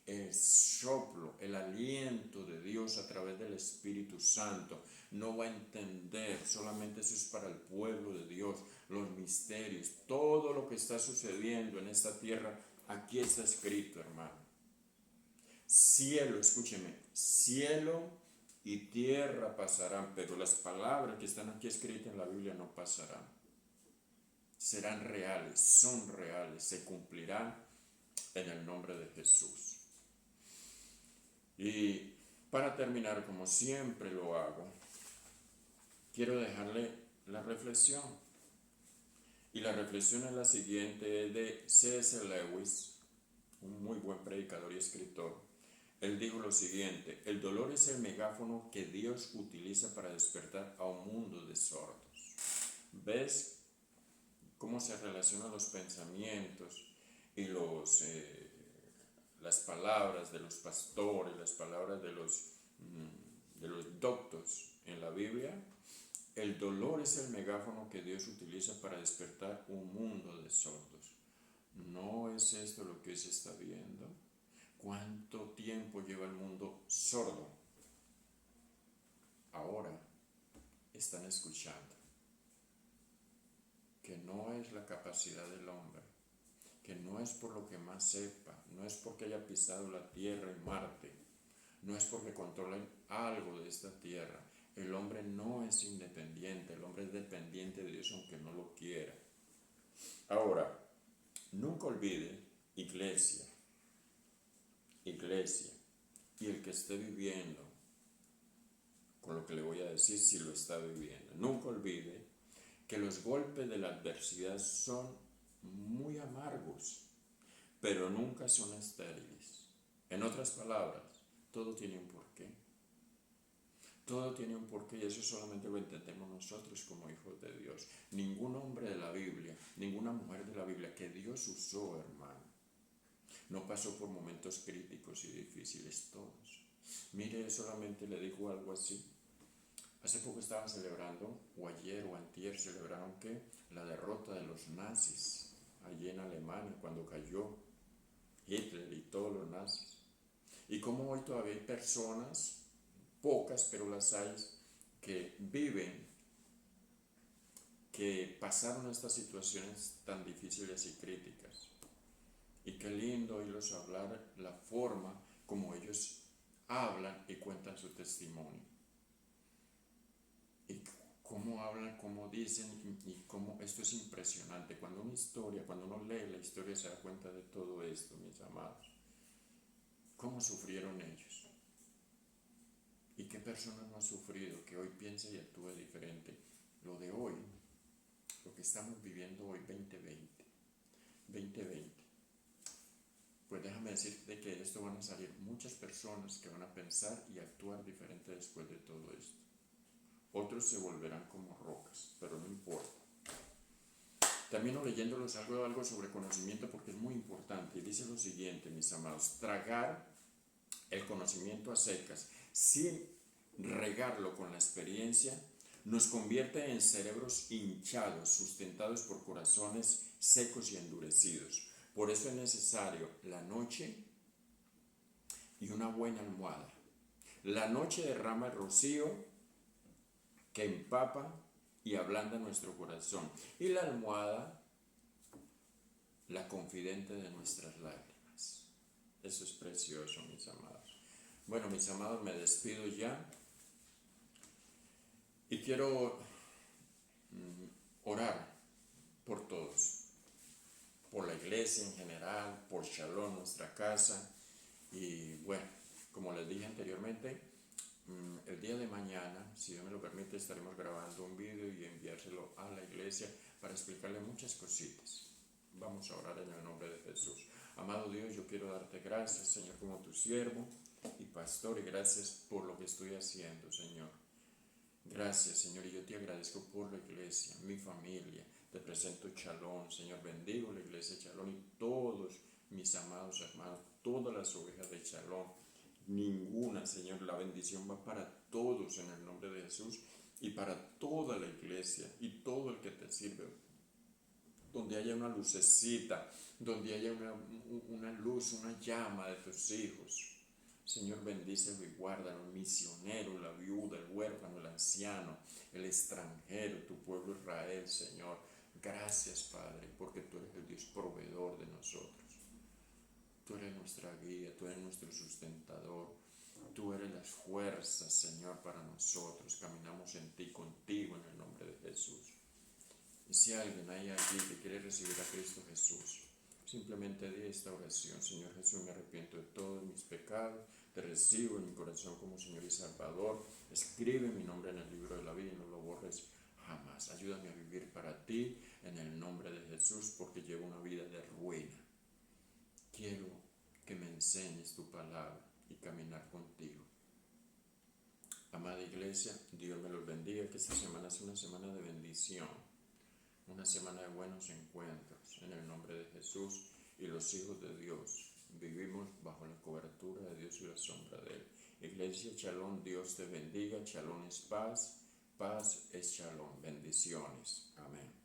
el soplo, el aliento de Dios a través del Espíritu Santo, no va a entender, solamente eso es para el pueblo de Dios, los misterios, todo lo que está sucediendo en esta tierra, aquí está escrito, hermano. Cielo, escúcheme, cielo y tierra pasarán, pero las palabras que están aquí escritas en la Biblia no pasarán. Serán reales, son reales, se cumplirán en el nombre de Jesús. Y para terminar, como siempre lo hago, quiero dejarle la reflexión. Y la reflexión es la siguiente, es de C.S. Lewis, un muy buen predicador y escritor. Él dijo lo siguiente: el dolor es el megáfono que Dios utiliza para despertar a un mundo de sordos. ¿Ves cómo se relacionan los pensamientos y las palabras de los pastores, las palabras de los doctos en la Biblia? El dolor es el megáfono que Dios utiliza para despertar un mundo de sordos. ¿No es esto lo que se está viendo? ¿Cuánto tiempo lleva el mundo sordo? Ahora están escuchando. Que no es la capacidad del hombre, que no es por lo que más sepa, no es porque haya pisado la tierra y Marte, no es porque controlen algo de esta tierra. El hombre no es independiente, el hombre es dependiente de Dios aunque no lo quiera. Ahora, nunca olvide, iglesia, y el que esté viviendo con lo que le voy a decir, si lo está viviendo, nunca olvide que los golpes de la adversidad son muy amargos, pero nunca son estériles. En otras palabras, todo tiene un porqué. Todo tiene un porqué y eso solamente lo entendemos nosotros como hijos de Dios. Ningún hombre de la Biblia, ninguna mujer de la Biblia que Dios usó, hermano, no pasó por momentos críticos y difíciles todos. Mire, solamente le digo algo así. Hace poco estaban celebrando, o ayer o antier, celebraron ¿qué? La derrota de los nazis allí en Alemania cuando cayó Hitler y todos los nazis. Y cómo hoy todavía hay personas, pocas pero las hay, que viven, que pasaron estas situaciones tan difíciles y críticas. Y qué lindo oírlos hablar, la forma como ellos hablan y cuentan su testimonio. Y cómo hablan, cómo dicen, y cómo esto es impresionante. Cuando uno lee la historia se da cuenta de todo esto, mis amados. ¿Cómo sufrieron ellos? ¿Y qué persona no ha sufrido que hoy piense y actúe diferente? Lo de hoy, lo que estamos viviendo hoy, 2020. Pues déjame decirte que de esto van a salir muchas personas que van a pensar y actuar diferente después de todo esto. Otros se volverán como rocas, pero no importa. También leyéndolos algo sobre conocimiento porque es muy importante. Y dice lo siguiente, mis amados: tragar el conocimiento a secas, sin regarlo con la experiencia, nos convierte en cerebros hinchados, sustentados por corazones secos y endurecidos. Por eso es necesario la noche y una buena almohada. La noche derrama el rocío que empapa y ablanda nuestro corazón. Y la almohada, la confidente de nuestras lágrimas. Eso es precioso, mis amados. Bueno, mis amados, me despido ya. Y quiero orar por todos. Por la iglesia en general, por Shalom, nuestra casa. Y bueno, como les dije anteriormente, el día de mañana, si Dios me lo permite, estaremos grabando un vídeo y enviárselo a la iglesia para explicarle muchas cositas. Vamos a orar en el nombre de Jesús. Amado Dios, yo quiero darte gracias, Señor, como tu siervo y pastor, y gracias por lo que estoy haciendo, Señor. Gracias, Señor, y yo te agradezco por la iglesia, mi familia. Te presento Shalom, Señor, bendigo la iglesia Shalom y todos mis amados hermanos, todas las ovejas de Shalom. Ninguna, Señor, la bendición va para todos en el nombre de Jesús y para toda la iglesia y todo el que te sirve. Donde haya una lucecita, donde haya una luz, una llama de tus hijos. Señor, bendícelo y guárdalo, el misionero, la viuda, el huérfano, el anciano, el extranjero, tu pueblo Israel, Señor. Gracias, Padre, porque tú eres el Dios proveedor de nosotros. Tú eres nuestra guía, tú eres nuestro sustentador, tú eres las fuerzas, Señor, para nosotros. Caminamos en ti, contigo, en el nombre de Jesús. Y si alguien hay allí que quiere recibir a Cristo Jesús, simplemente di esta oración: Señor Jesús, me arrepiento de todos mis pecados, te recibo en mi corazón como Señor y Salvador. Escribe mi nombre en el libro de la vida y no lo borres jamás. Ayúdame a vivir para ti en el nombre de Jesús, porque llevo una vida de ruina. Quiero que me enseñes tu palabra y caminar contigo. Amada iglesia, Dios me los bendiga, que esta semana sea una semana de bendición, una semana de buenos encuentros, en el nombre de Jesús. Y los hijos de Dios vivimos bajo la cobertura de Dios y la sombra de Él. Iglesia Shalom, Dios te bendiga. Shalom es paz, paz es Shalom. Bendiciones. Amén.